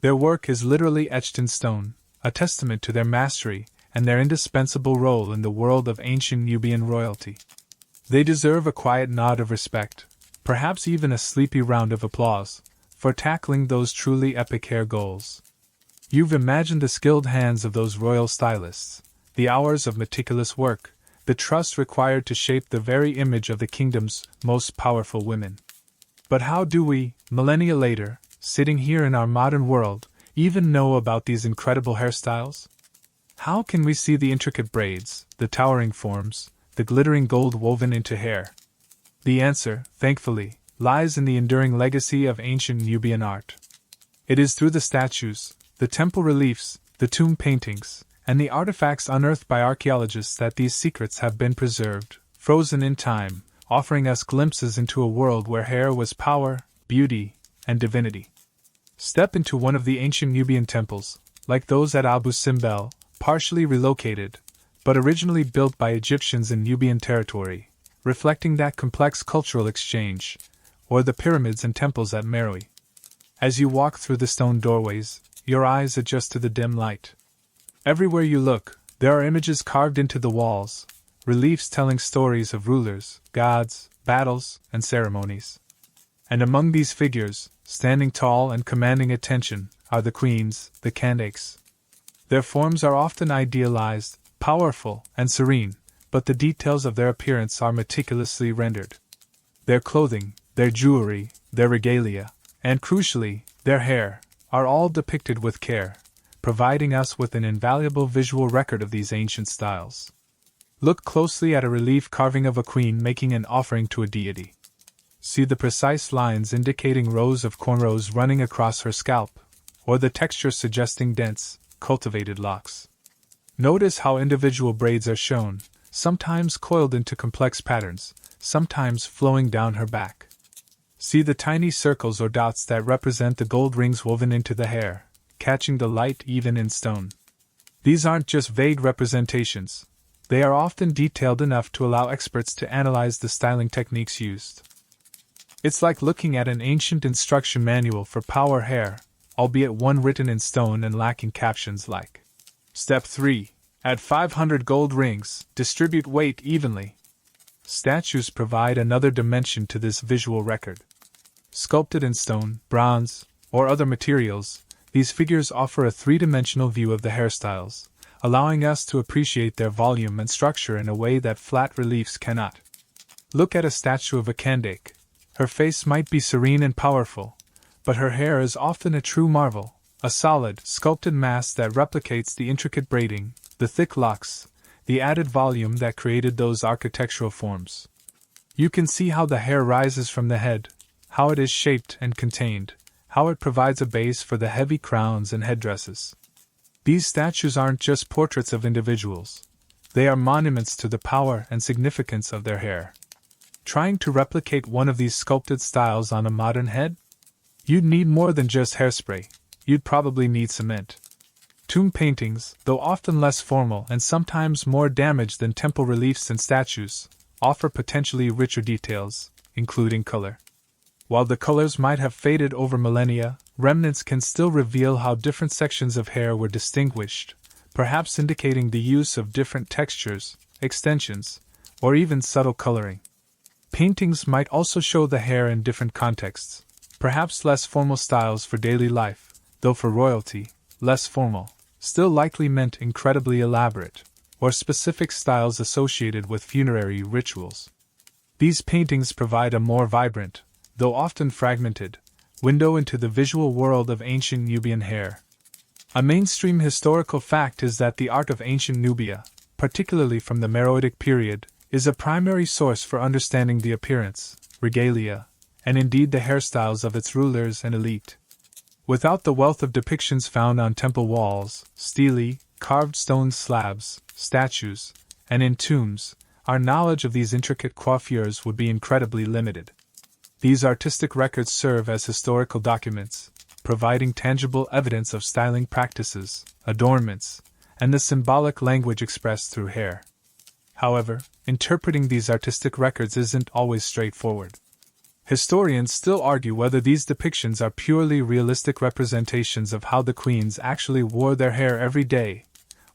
Speaker 1: Their work is literally etched in stone, a testament to their mastery and their indispensable role in the world of ancient Nubian royalty. They deserve a quiet nod of respect, perhaps even a sleepy round of applause, for tackling those truly epic hair goals. You've imagined the skilled hands of those royal stylists, the hours of meticulous work, the trust required to shape the very image of the kingdom's most powerful women. But how do we, millennia later, sitting here in our modern world, even know about these incredible hairstyles? How can we see the intricate braids, the towering forms, the glittering gold woven into hair? The answer, thankfully, lies in the enduring legacy of ancient Nubian art. It is through the statues, the temple reliefs, the tomb paintings, and the artifacts unearthed by archaeologists that these secrets have been preserved, frozen in time, offering us glimpses into a world where hair was power, beauty, and divinity. Step into one of the ancient Nubian temples, like those at Abu Simbel, partially relocated, but originally built by Egyptians in Nubian territory, reflecting that complex cultural exchange, or the pyramids and temples at Meroe. As you walk through the stone doorways, your eyes adjust to the dim light. Everywhere you look, there are images carved into the walls, reliefs telling stories of rulers, gods, battles, and ceremonies. And among these figures, standing tall and commanding attention, are the queens, the Kandakes. Their forms are often idealized, powerful, and serene, but the details of their appearance are meticulously rendered. Their clothing, their jewelry, their regalia, and crucially, their hair, are all depicted with care, providing us with an invaluable visual record of these ancient styles. Look closely at a relief carving of a queen making an offering to a deity. See the precise lines indicating rows of cornrows running across her scalp, or the texture suggesting dense, cultivated locks. Notice how individual braids are shown, sometimes coiled into complex patterns, sometimes flowing down her back. See the tiny circles or dots that represent the gold rings woven into the hair, catching the light even in stone. These aren't just vague representations. They are often detailed enough to allow experts to analyze the styling techniques used. It's like looking at an ancient instruction manual for power hair, albeit one written in stone and lacking captions like Step 3. Add 500 gold rings, distribute weight evenly. Statues provide another dimension to this visual record. Sculpted in stone, bronze, or other materials, these figures offer a three-dimensional view of the hairstyles, allowing us to appreciate their volume and structure in a way that flat reliefs cannot. Look at a statue of a Kandake. Her face might be serene and powerful, but her hair is often a true marvel, a solid, sculpted mass that replicates the intricate braiding, the thick locks, the added volume that created those architectural forms. You can see how the hair rises from the head, how it is shaped and contained, how it provides a base for the heavy crowns and headdresses. These statues aren't just portraits of individuals. They are monuments to the power and significance of their hair. Trying to replicate one of these sculpted styles on a modern head? You'd need more than just hairspray. You'd probably need cement. Tomb paintings, though often less formal and sometimes more damaged than temple reliefs and statues, offer potentially richer details, including color. While the colors might have faded over millennia, remnants can still reveal how different sections of hair were distinguished, perhaps indicating the use of different textures, extensions, or even subtle coloring. Paintings might also show the hair in different contexts, perhaps less formal styles for daily life, though for royalty, less formal, still likely meant incredibly elaborate, or specific styles associated with funerary rituals. These paintings provide a more vibrant, though often fragmented, window into the visual world of ancient Nubian hair. A mainstream historical fact is that the art of ancient Nubia, particularly from the Meroitic period, is a primary source for understanding the appearance, regalia, and indeed the hairstyles of its rulers and elite. Without the wealth of depictions found on temple walls, stelae, carved stone slabs, statues, and in tombs, our knowledge of these intricate coiffures would be incredibly limited. These artistic records serve as historical documents, providing tangible evidence of styling practices, adornments, and the symbolic language expressed through hair. However, interpreting these artistic records isn't always straightforward. Historians still argue whether these depictions are purely realistic representations of how the queens actually wore their hair every day,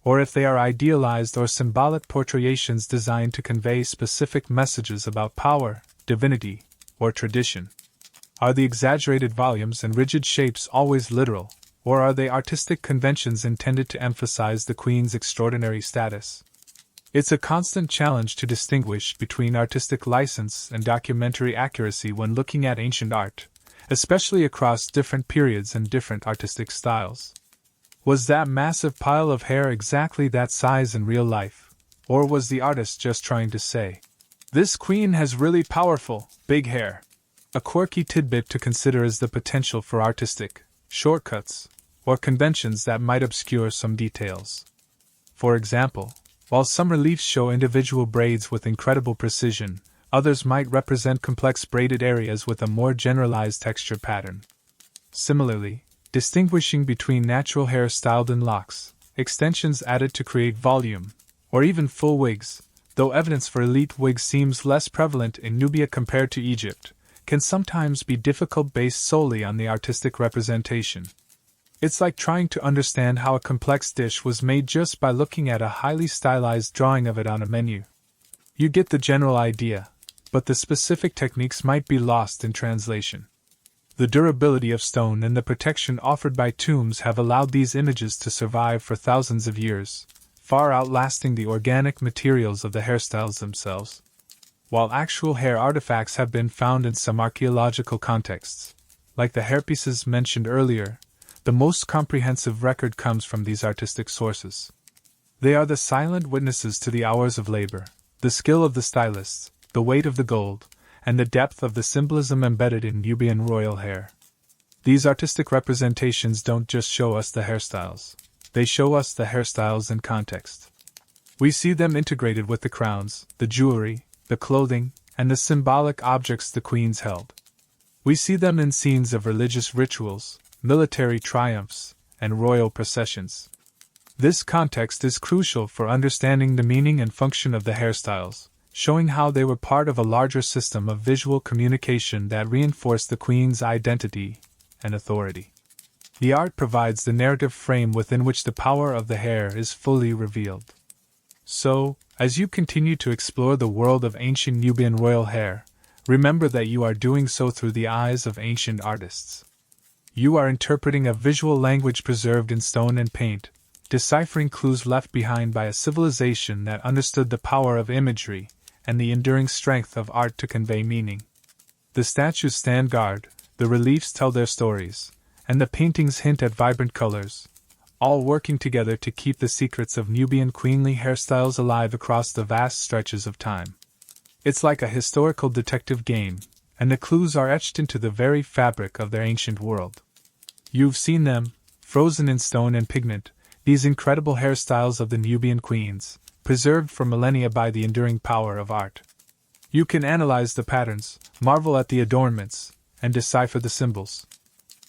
Speaker 1: or if they are idealized or symbolic portrayations designed to convey specific messages about power, divinity, or tradition. Are the exaggerated volumes and rigid shapes always literal, or are they artistic conventions intended to emphasize the queen's extraordinary status? It's a constant challenge to distinguish between artistic license and documentary accuracy when looking at ancient art, especially across different periods and different artistic styles. Was that massive pile of hair exactly that size in real life, or was the artist just trying to say, "This queen has really powerful, big hair"? A quirky tidbit to consider is the potential for artistic shortcuts or conventions that might obscure some details. For example, while some reliefs show individual braids with incredible precision, others might represent complex braided areas with a more generalized texture pattern. Similarly, distinguishing between natural hair styled in locks, extensions added to create volume, or even full wigs, though evidence for elite wigs seems less prevalent in Nubia compared to Egypt, can sometimes be difficult based solely on the artistic representation. It's like trying to understand how a complex dish was made just by looking at a highly stylized drawing of it on a menu. You get the general idea, but the specific techniques might be lost in translation. The durability of stone and the protection offered by tombs have allowed these images to survive for thousands of years, far outlasting the organic materials of the hairstyles themselves. While actual hair artifacts have been found in some archaeological contexts, like the hairpieces mentioned earlier, the most comprehensive record comes from these artistic sources. They are the silent witnesses to the hours of labor, the skill of the stylists, the weight of the gold, and the depth of the symbolism embedded in Nubian royal hair. These artistic representations don't just show us the hairstyles, they show us the hairstyles in context. We see them integrated with the crowns, the jewelry, the clothing, and the symbolic objects the queens held. We see them in scenes of religious rituals, military triumphs, and royal processions. This context is crucial for understanding the meaning and function of the hairstyles, showing how they were part of a larger system of visual communication that reinforced the queen's identity and authority. The art provides the narrative frame within which the power of the hair is fully revealed. So, as you continue to explore the world of ancient Nubian royal hair, remember that you are doing so through the eyes of ancient artists. You are interpreting a visual language preserved in stone and paint, deciphering clues left behind by a civilization that understood the power of imagery and the enduring strength of art to convey meaning. The statues stand guard, the reliefs tell their stories, and the paintings hint at vibrant colors, all working together to keep the secrets of Nubian queenly hairstyles alive across the vast stretches of time. It's like a historical detective game, and the clues are etched into the very fabric of their ancient world. You've seen them, frozen in stone and pigment, these incredible hairstyles of the Nubian queens, preserved for millennia by the enduring power of art. You can analyze the patterns, marvel at the adornments, and decipher the symbols.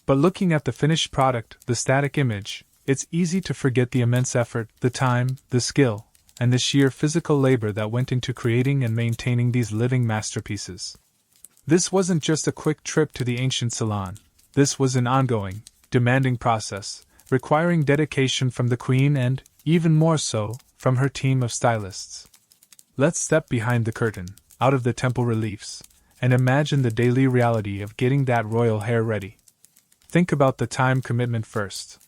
Speaker 1: But looking at the finished product, the static image, it's easy to forget the immense effort, the time, the skill, and the sheer physical labor that went into creating and maintaining these living masterpieces. This wasn't just a quick trip to the ancient salon. This was an ongoing, demanding process, requiring dedication from the queen and, even more so, from her team of stylists. Let's step behind the curtain, out of the temple reliefs, and imagine the daily reality of getting that royal hair ready. Think about the time commitment first.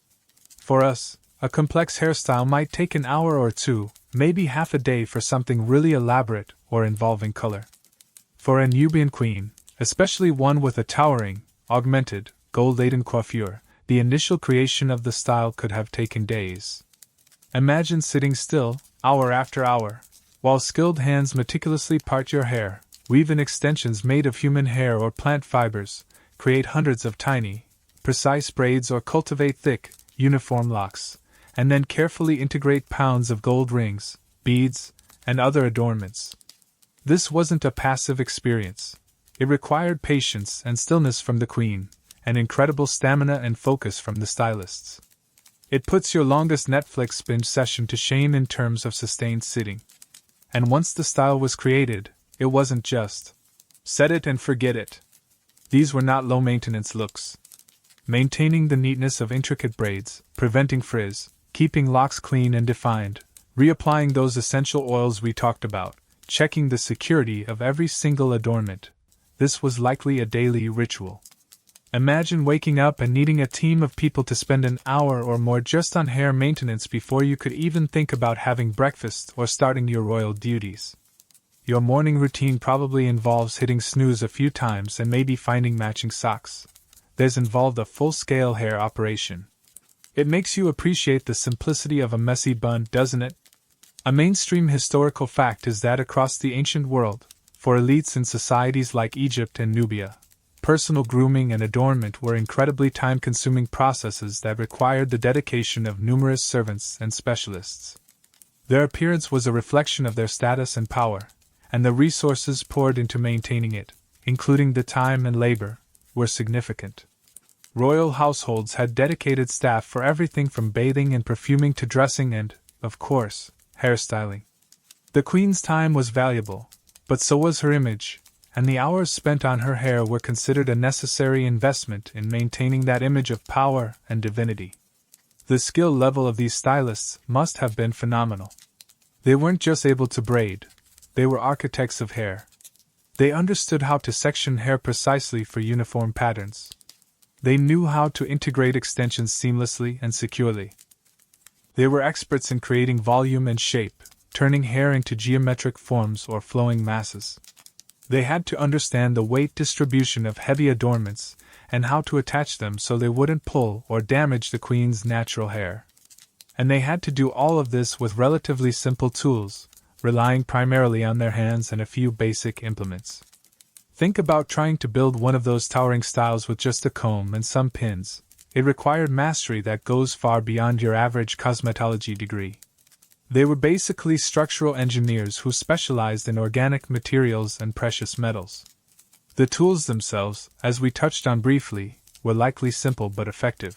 Speaker 1: For us, a complex hairstyle might take an hour or two, maybe half a day for something really elaborate or involving color. For a Nubian queen, especially one with a towering, augmented, gold-laden coiffure, the initial creation of the style could have taken days. Imagine sitting still, hour after hour, while skilled hands meticulously part your hair, weave in extensions made of human hair or plant fibers, create hundreds of tiny, precise braids or cultivate thick, uniform locks, and then carefully integrate pounds of gold rings, beads, and other adornments. This wasn't a passive experience. It required patience and stillness from the queen, and incredible stamina and focus from the stylists. It puts your longest Netflix binge session to shame in terms of sustained sitting. And once the style was created, it wasn't just set it and forget it. These were not low-maintenance looks. Maintaining the neatness of intricate braids, preventing frizz, keeping locks clean and defined, reapplying those essential oils we talked about, checking the security of every single adornment. This was likely a daily ritual. Imagine waking up and needing a team of people to spend an hour or more just on hair maintenance before you could even think about having breakfast or starting your royal duties. Your morning routine probably involves hitting snooze a few times and maybe finding matching socks. There's involved a full-scale hair operation. It makes you appreciate the simplicity of a messy bun, doesn't it? A mainstream historical fact is that across the ancient world, for elites in societies like Egypt and Nubia, personal grooming and adornment were incredibly time-consuming processes that required the dedication of numerous servants and specialists. Their appearance was a reflection of their status and power, and the resources poured into maintaining it, including the time and labor, were significant. Royal households had dedicated staff for everything from bathing and perfuming to dressing and, of course, hairstyling. The queen's time was valuable, but so was her image, and the hours spent on her hair were considered a necessary investment in maintaining that image of power and divinity. The skill level of these stylists must have been phenomenal. They weren't just able to braid, they were architects of hair. They understood how to section hair precisely for uniform patterns. They knew how to integrate extensions seamlessly and securely. They were experts in creating volume and shape, turning hair into geometric forms or flowing masses. They had to understand the weight distribution of heavy adornments and how to attach them so they wouldn't pull or damage the queen's natural hair. And they had to do all of this with relatively simple tools, relying primarily on their hands and a few basic implements. Think about trying to build one of those towering styles with just a comb and some pins. It required mastery that goes far beyond your average cosmetology degree. They were basically structural engineers who specialized in organic materials and precious metals. The tools themselves, as we touched on briefly, were likely simple but effective.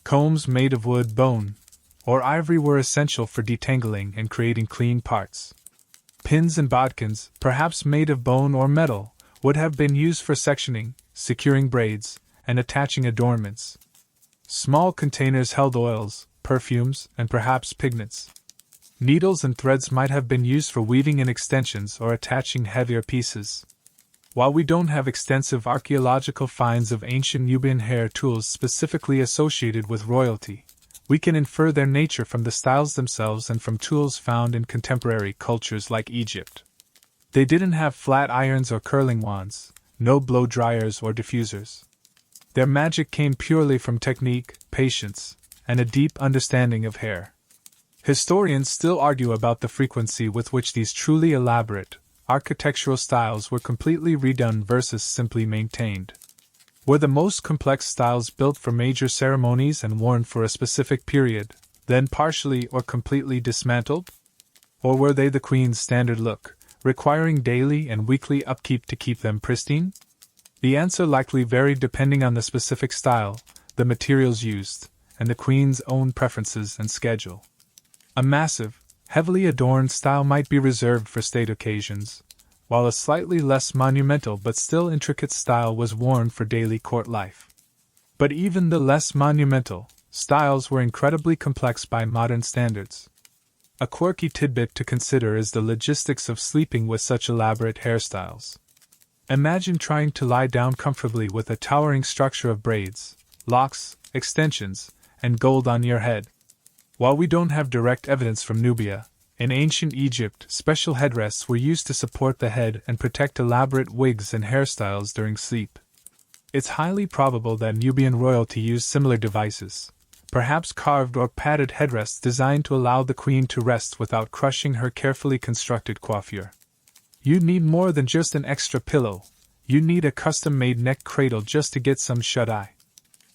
Speaker 1: Combs made of wood, bone, or ivory were essential for detangling and creating clean parts. Pins and bodkins, perhaps made of bone or metal, would have been used for sectioning, securing braids, and attaching adornments. Small containers held oils, perfumes, and perhaps pigments. Needles and threads might have been used for weaving in extensions or attaching heavier pieces. While we don't have extensive archaeological finds of ancient Nubian hair tools specifically associated with royalty, we can infer their nature from the styles themselves and from tools found in contemporary cultures like Egypt. They didn't have flat irons or curling wands, no blow dryers or diffusers. Their magic came purely from technique, patience, and a deep understanding of hair. Historians still argue about the frequency with which these truly elaborate, architectural styles were completely redone versus simply maintained. Were the most complex styles built for major ceremonies and worn for a specific period, then partially or completely dismantled? Or were they the queen's standard look, requiring daily and weekly upkeep to keep them pristine? The answer likely varied depending on the specific style, the materials used, and the queen's own preferences and schedule. A massive, heavily adorned style might be reserved for state occasions, while a slightly less monumental but still intricate style was worn for daily court life. But even the less monumental styles were incredibly complex by modern standards. A quirky tidbit to consider is the logistics of sleeping with such elaborate hairstyles. Imagine trying to lie down comfortably with a towering structure of braids, locks, extensions, and gold on your head. While we don't have direct evidence from Nubia, in ancient Egypt, special headrests were used to support the head and protect elaborate wigs and hairstyles during sleep. It's highly probable that Nubian royalty used similar devices, perhaps carved or padded headrests designed to allow the queen to rest without crushing her carefully constructed coiffure. You need more than just an extra pillow. You need a custom-made neck cradle just to get some shut-eye.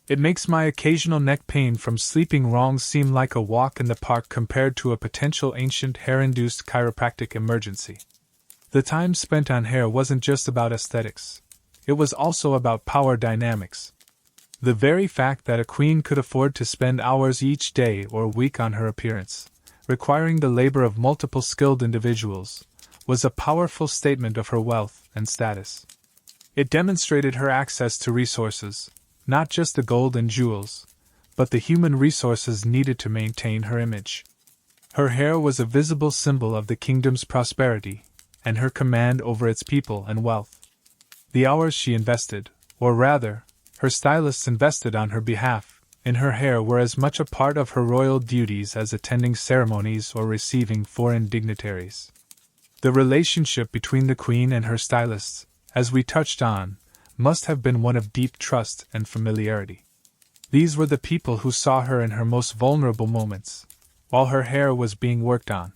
Speaker 1: It makes my occasional neck pain from sleeping wrong seem like a walk in the park compared to a potential ancient hair-induced chiropractic emergency. The time spent on hair wasn't just about aesthetics. It was also about power dynamics. The very fact that a queen could afford to spend hours each day or week on her appearance, requiring the labor of multiple skilled individuals, was a powerful statement of her wealth and status. It demonstrated her access to resources, not just the gold and jewels, but the human resources needed to maintain her image. Her hair was a visible symbol of the kingdom's prosperity, and her command over its people and wealth. The hours she invested, or rather, her stylists invested on her behalf, in her hair were as much a part of her royal duties as attending ceremonies or receiving foreign dignitaries. The relationship between the queen and her stylists, as we touched on, must have been one of deep trust and familiarity. These were the people who saw her in her most vulnerable moments, while her hair was being worked on.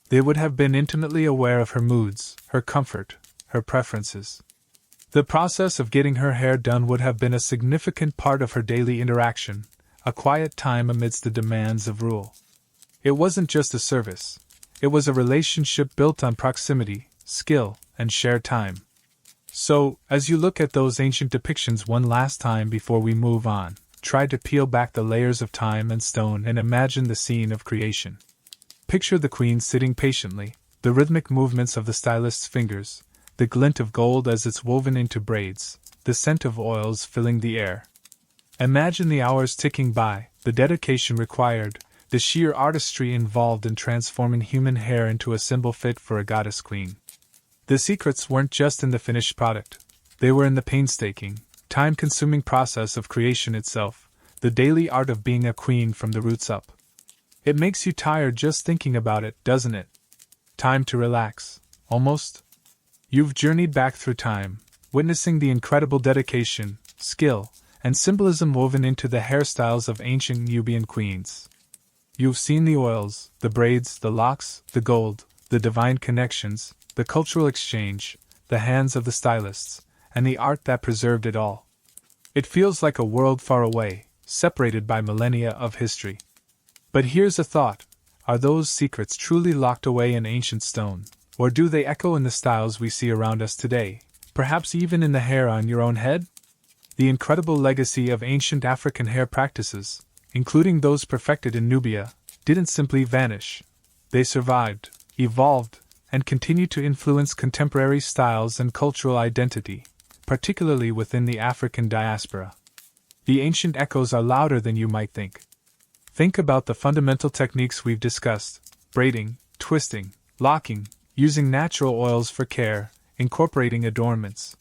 Speaker 1: They would have been intimately aware of her moods, her comfort, her preferences. The process of getting her hair done would have been a significant part of her daily interaction, a quiet time amidst the demands of rule. It wasn't just a service. It was a relationship built on proximity, skill, and shared time. So, as you look at those ancient depictions one last time before we move on, try to peel back the layers of time and stone and imagine the scene of creation. Picture the queen sitting patiently, the rhythmic movements of the stylist's fingers, the glint of gold as it's woven into braids, the scent of oils filling the air. Imagine the hours ticking by, the dedication required, the sheer artistry involved in transforming human hair into a symbol fit for a goddess queen. The secrets weren't just in the finished product. They were in the painstaking, time-consuming process of creation itself, the daily art of being a queen from the roots up. It makes you tired just thinking about it, doesn't it? Time to relax, almost. You've journeyed back through time, witnessing the incredible dedication, skill, and symbolism woven into the hairstyles of ancient Nubian queens. You've seen the oils, the braids, the locks, the gold, the divine connections, the cultural exchange, the hands of the stylists, and the art that preserved it all. It feels like a world far away, separated by millennia of history. But here's a thought: are those secrets truly locked away in ancient stone, or do they echo in the styles we see around us today, perhaps even in the hair on your own head? The incredible legacy of ancient African hair practices, including those perfected in Nubia, didn't simply vanish. They survived, evolved, and continue to influence contemporary styles and cultural identity, particularly within the African diaspora. The ancient echoes are louder than you might think. Think about the fundamental techniques we've discussed: braiding, twisting, locking, using natural oils for care, incorporating adornments.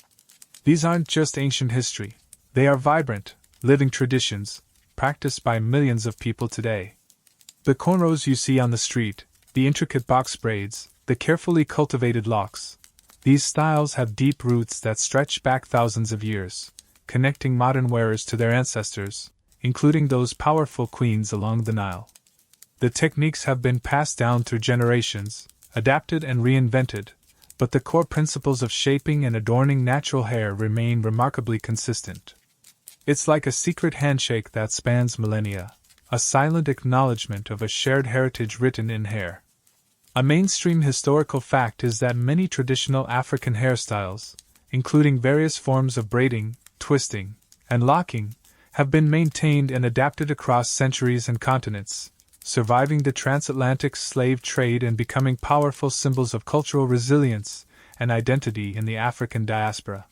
Speaker 1: These aren't just ancient history, they are vibrant, living traditions, practiced by millions of people today. The cornrows you see on the street, the intricate box braids, the carefully cultivated locks, these styles have deep roots that stretch back thousands of years, connecting modern wearers to their ancestors, including those powerful queens along the Nile. The techniques have been passed down through generations, adapted and reinvented, but the core principles of shaping and adorning natural hair remain remarkably consistent. It's like a secret handshake that spans millennia, a silent acknowledgement of a shared heritage written in hair. A mainstream historical fact is that many traditional African hairstyles, including various forms of braiding, twisting, and locking, have been maintained and adapted across centuries and continents, surviving the transatlantic slave trade and becoming powerful symbols of cultural resilience and identity in the African diaspora.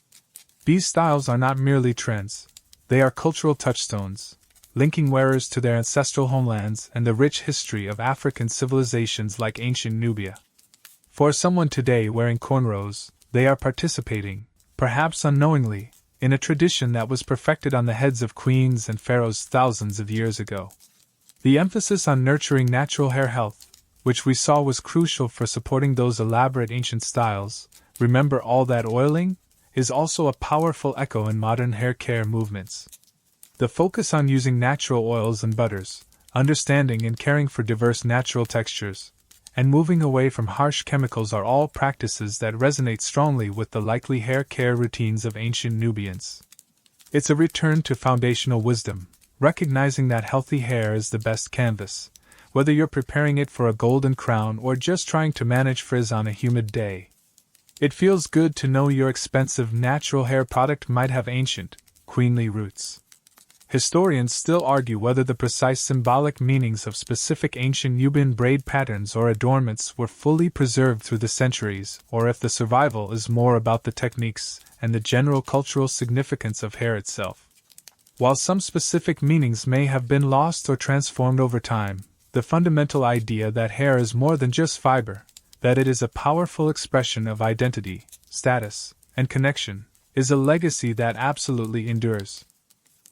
Speaker 1: These styles are not merely trends, they are cultural touchstones, linking wearers to their ancestral homelands and the rich history of African civilizations like ancient Nubia. For someone today wearing cornrows, they are participating, perhaps unknowingly, in a tradition that was perfected on the heads of queens and pharaohs thousands of years ago. The emphasis on nurturing natural hair health, which we saw was crucial for supporting those elaborate ancient styles, remember all that oiling, is also a powerful echo in modern hair care movements. The focus on using natural oils and butters, understanding and caring for diverse natural textures, and moving away from harsh chemicals are all practices that resonate strongly with the likely hair care routines of ancient Nubians. It's a return to foundational wisdom, recognizing that healthy hair is the best canvas, whether you're preparing it for a golden crown or just trying to manage frizz on a humid day. It feels good to know your expensive natural hair product might have ancient, queenly roots. Historians still argue whether the precise symbolic meanings of specific ancient Nubian braid patterns or adornments were fully preserved through the centuries, or if the survival is more about the techniques and the general cultural significance of hair itself. While some specific meanings may have been lost or transformed over time, the fundamental idea that hair is more than just fiber, that it is a powerful expression of identity, status, and connection, is a legacy that absolutely endures.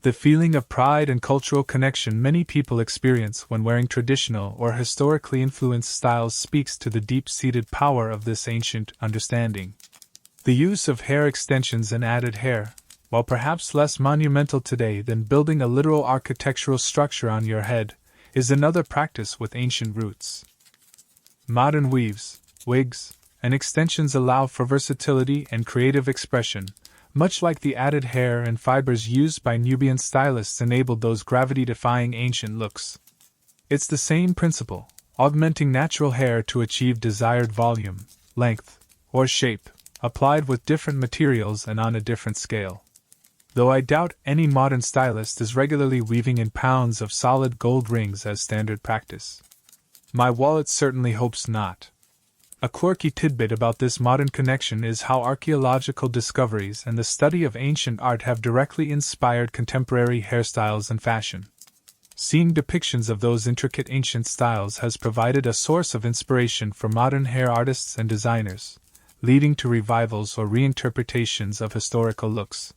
Speaker 1: The feeling of pride and cultural connection many people experience when wearing traditional or historically influenced styles speaks to the deep-seated power of this ancient understanding. The use of hair extensions and added hair, while perhaps less monumental today than building a literal architectural structure on your head, is another practice with ancient roots. Modern weaves, wigs, and extensions allow for versatility and creative expression, much like the added hair and fibers used by Nubian stylists enabled those gravity-defying ancient looks. It's the same principle, augmenting natural hair to achieve desired volume, length, or shape, applied with different materials and on a different scale. Though I doubt any modern stylist is regularly weaving in pounds of solid gold rings as standard practice. My wallet certainly hopes not. A quirky tidbit about this modern connection is how archaeological discoveries and the study of ancient art have directly inspired contemporary hairstyles and fashion. Seeing depictions of those intricate ancient styles has provided a source of inspiration for modern hair artists and designers, leading to revivals or reinterpretations of historical looks.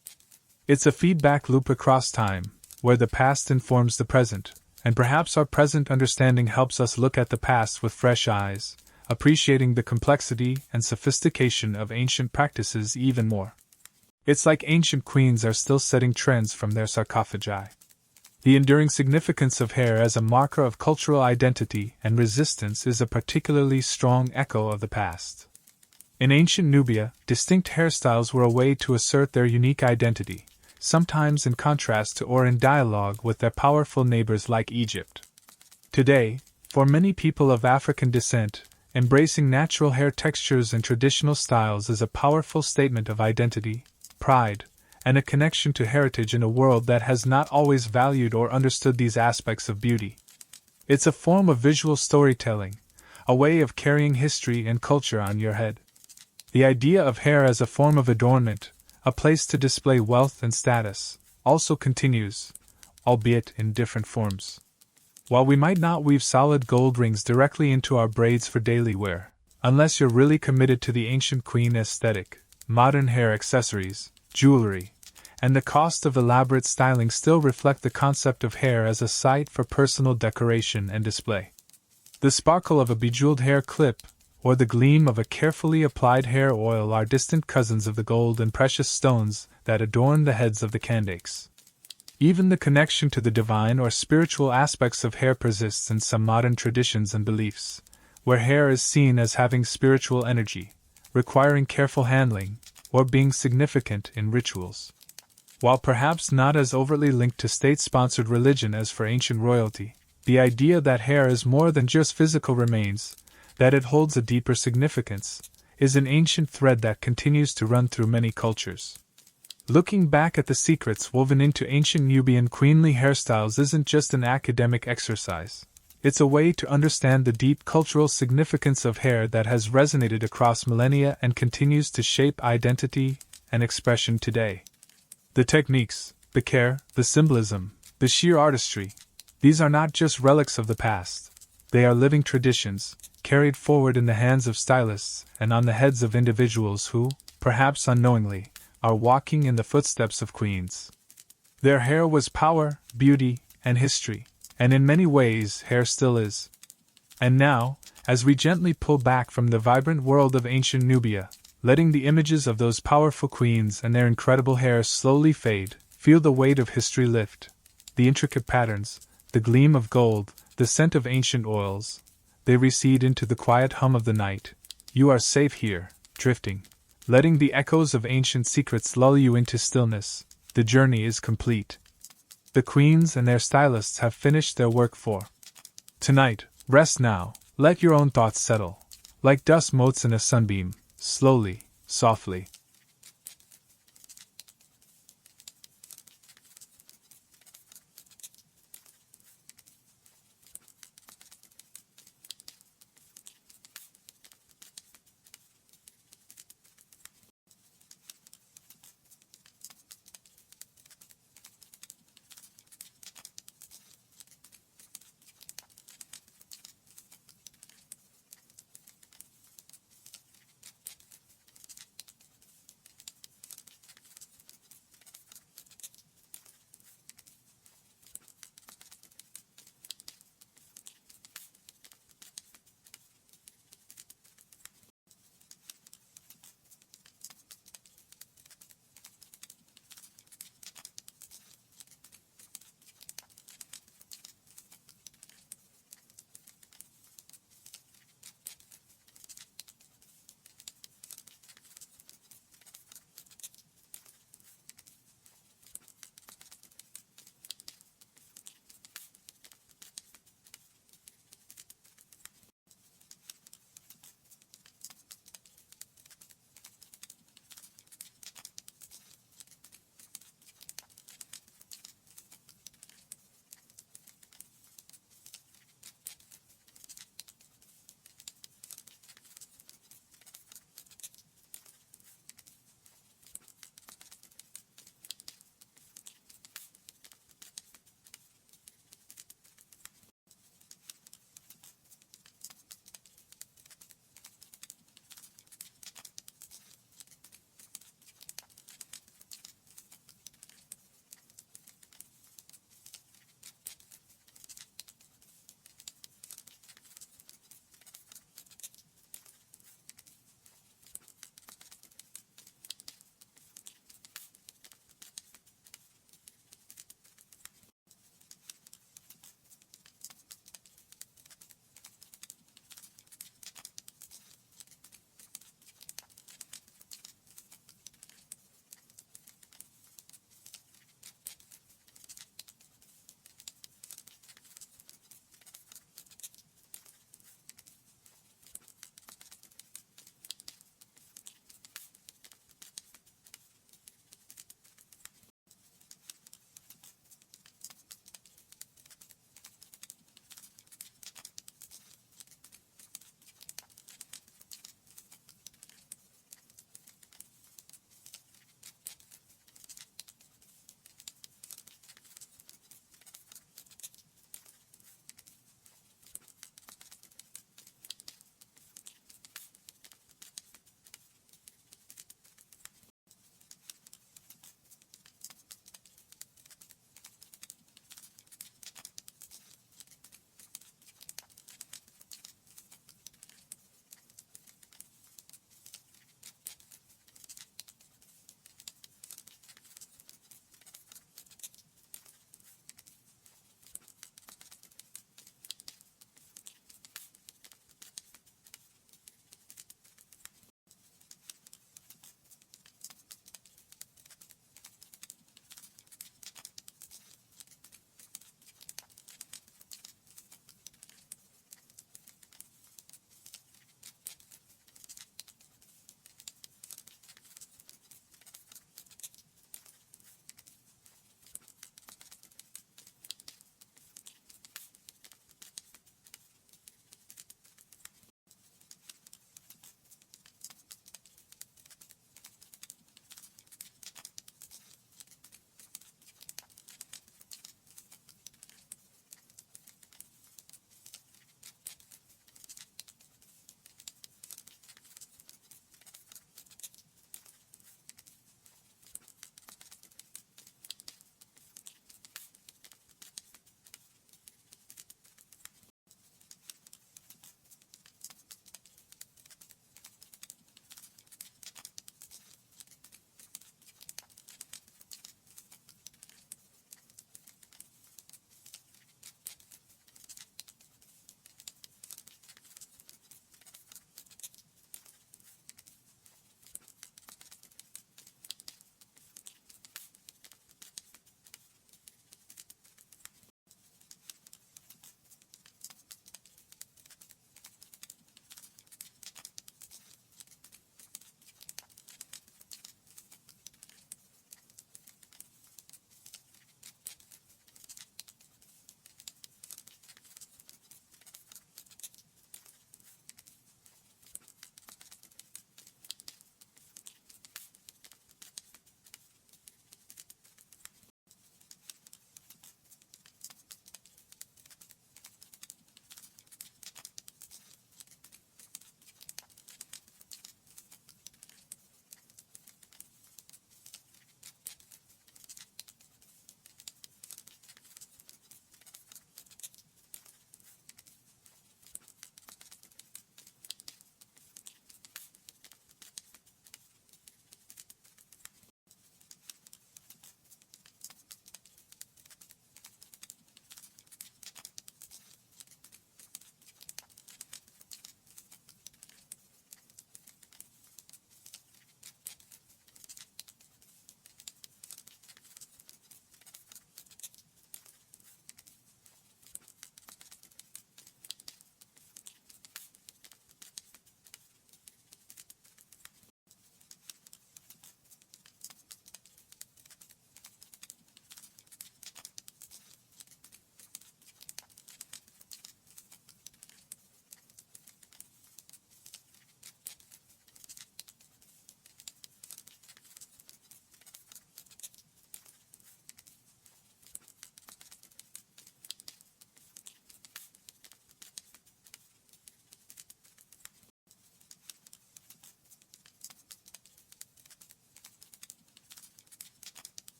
Speaker 1: It's a feedback loop across time, where the past informs the present, and perhaps our present understanding helps us look at the past with fresh eyes, appreciating the complexity and sophistication of ancient practices even more. It's like ancient queens are still setting trends from their sarcophagi. The enduring significance of hair as a marker of cultural identity and resistance is a particularly strong echo of the past. In ancient Nubia, distinct hairstyles were a way to assert their unique identity, sometimes in contrast to or in dialogue with their powerful neighbors like Egypt. Today, for many people of African descent, embracing natural hair textures and traditional styles is a powerful statement of identity, pride, and a connection to heritage in a world that has not always valued or understood these aspects of beauty. It's a form of visual storytelling, a way of carrying history and culture on your head. The idea of hair as a form of adornment, a place to display wealth and status, also continues, albeit in different forms. While we might not weave solid gold rings directly into our braids for daily wear, unless you're really committed to the ancient queen aesthetic, modern hair accessories, jewelry, and the cost of elaborate styling still reflect the concept of hair as a site for personal decoration and display. The sparkle of a bejeweled hair clip, or the gleam of a carefully applied hair oil are distant cousins of the gold and precious stones that adorn the heads of the Kandakes. Even the connection to the divine or spiritual aspects of hair persists in some modern traditions and beliefs, where hair is seen as having spiritual energy, requiring careful handling, or being significant in rituals. While perhaps not as overtly linked to state-sponsored religion as for ancient royalty, the idea that hair is more than just physical remains, that it holds a deeper significance, is an ancient thread that continues to run through many cultures. Looking back at the secrets woven into ancient Nubian queenly hairstyles isn't just an academic exercise. It's a way to understand the deep cultural significance of hair that has resonated across millennia and continues to shape identity and expression today. The techniques, the care, the symbolism, the sheer artistry, these are not just relics of the past. They are living traditions, carried forward in the hands of stylists and on the heads of individuals who, perhaps unknowingly, are walking in the footsteps of queens. Their hair was power, beauty, and history, and in many ways hair still is. And now, as we gently pull back from the vibrant world of ancient Nubia, letting the images of those powerful queens and their incredible hair slowly fade, feel the weight of history lift, the intricate patterns, the gleam of gold, the scent of ancient oils, they recede into the quiet hum of the night. You are safe here, drifting, letting the echoes of ancient secrets lull you into stillness. The journey is complete. The queens and their stylists have finished their work for tonight. Rest now, let your own thoughts settle, like dust motes in a sunbeam, slowly, softly.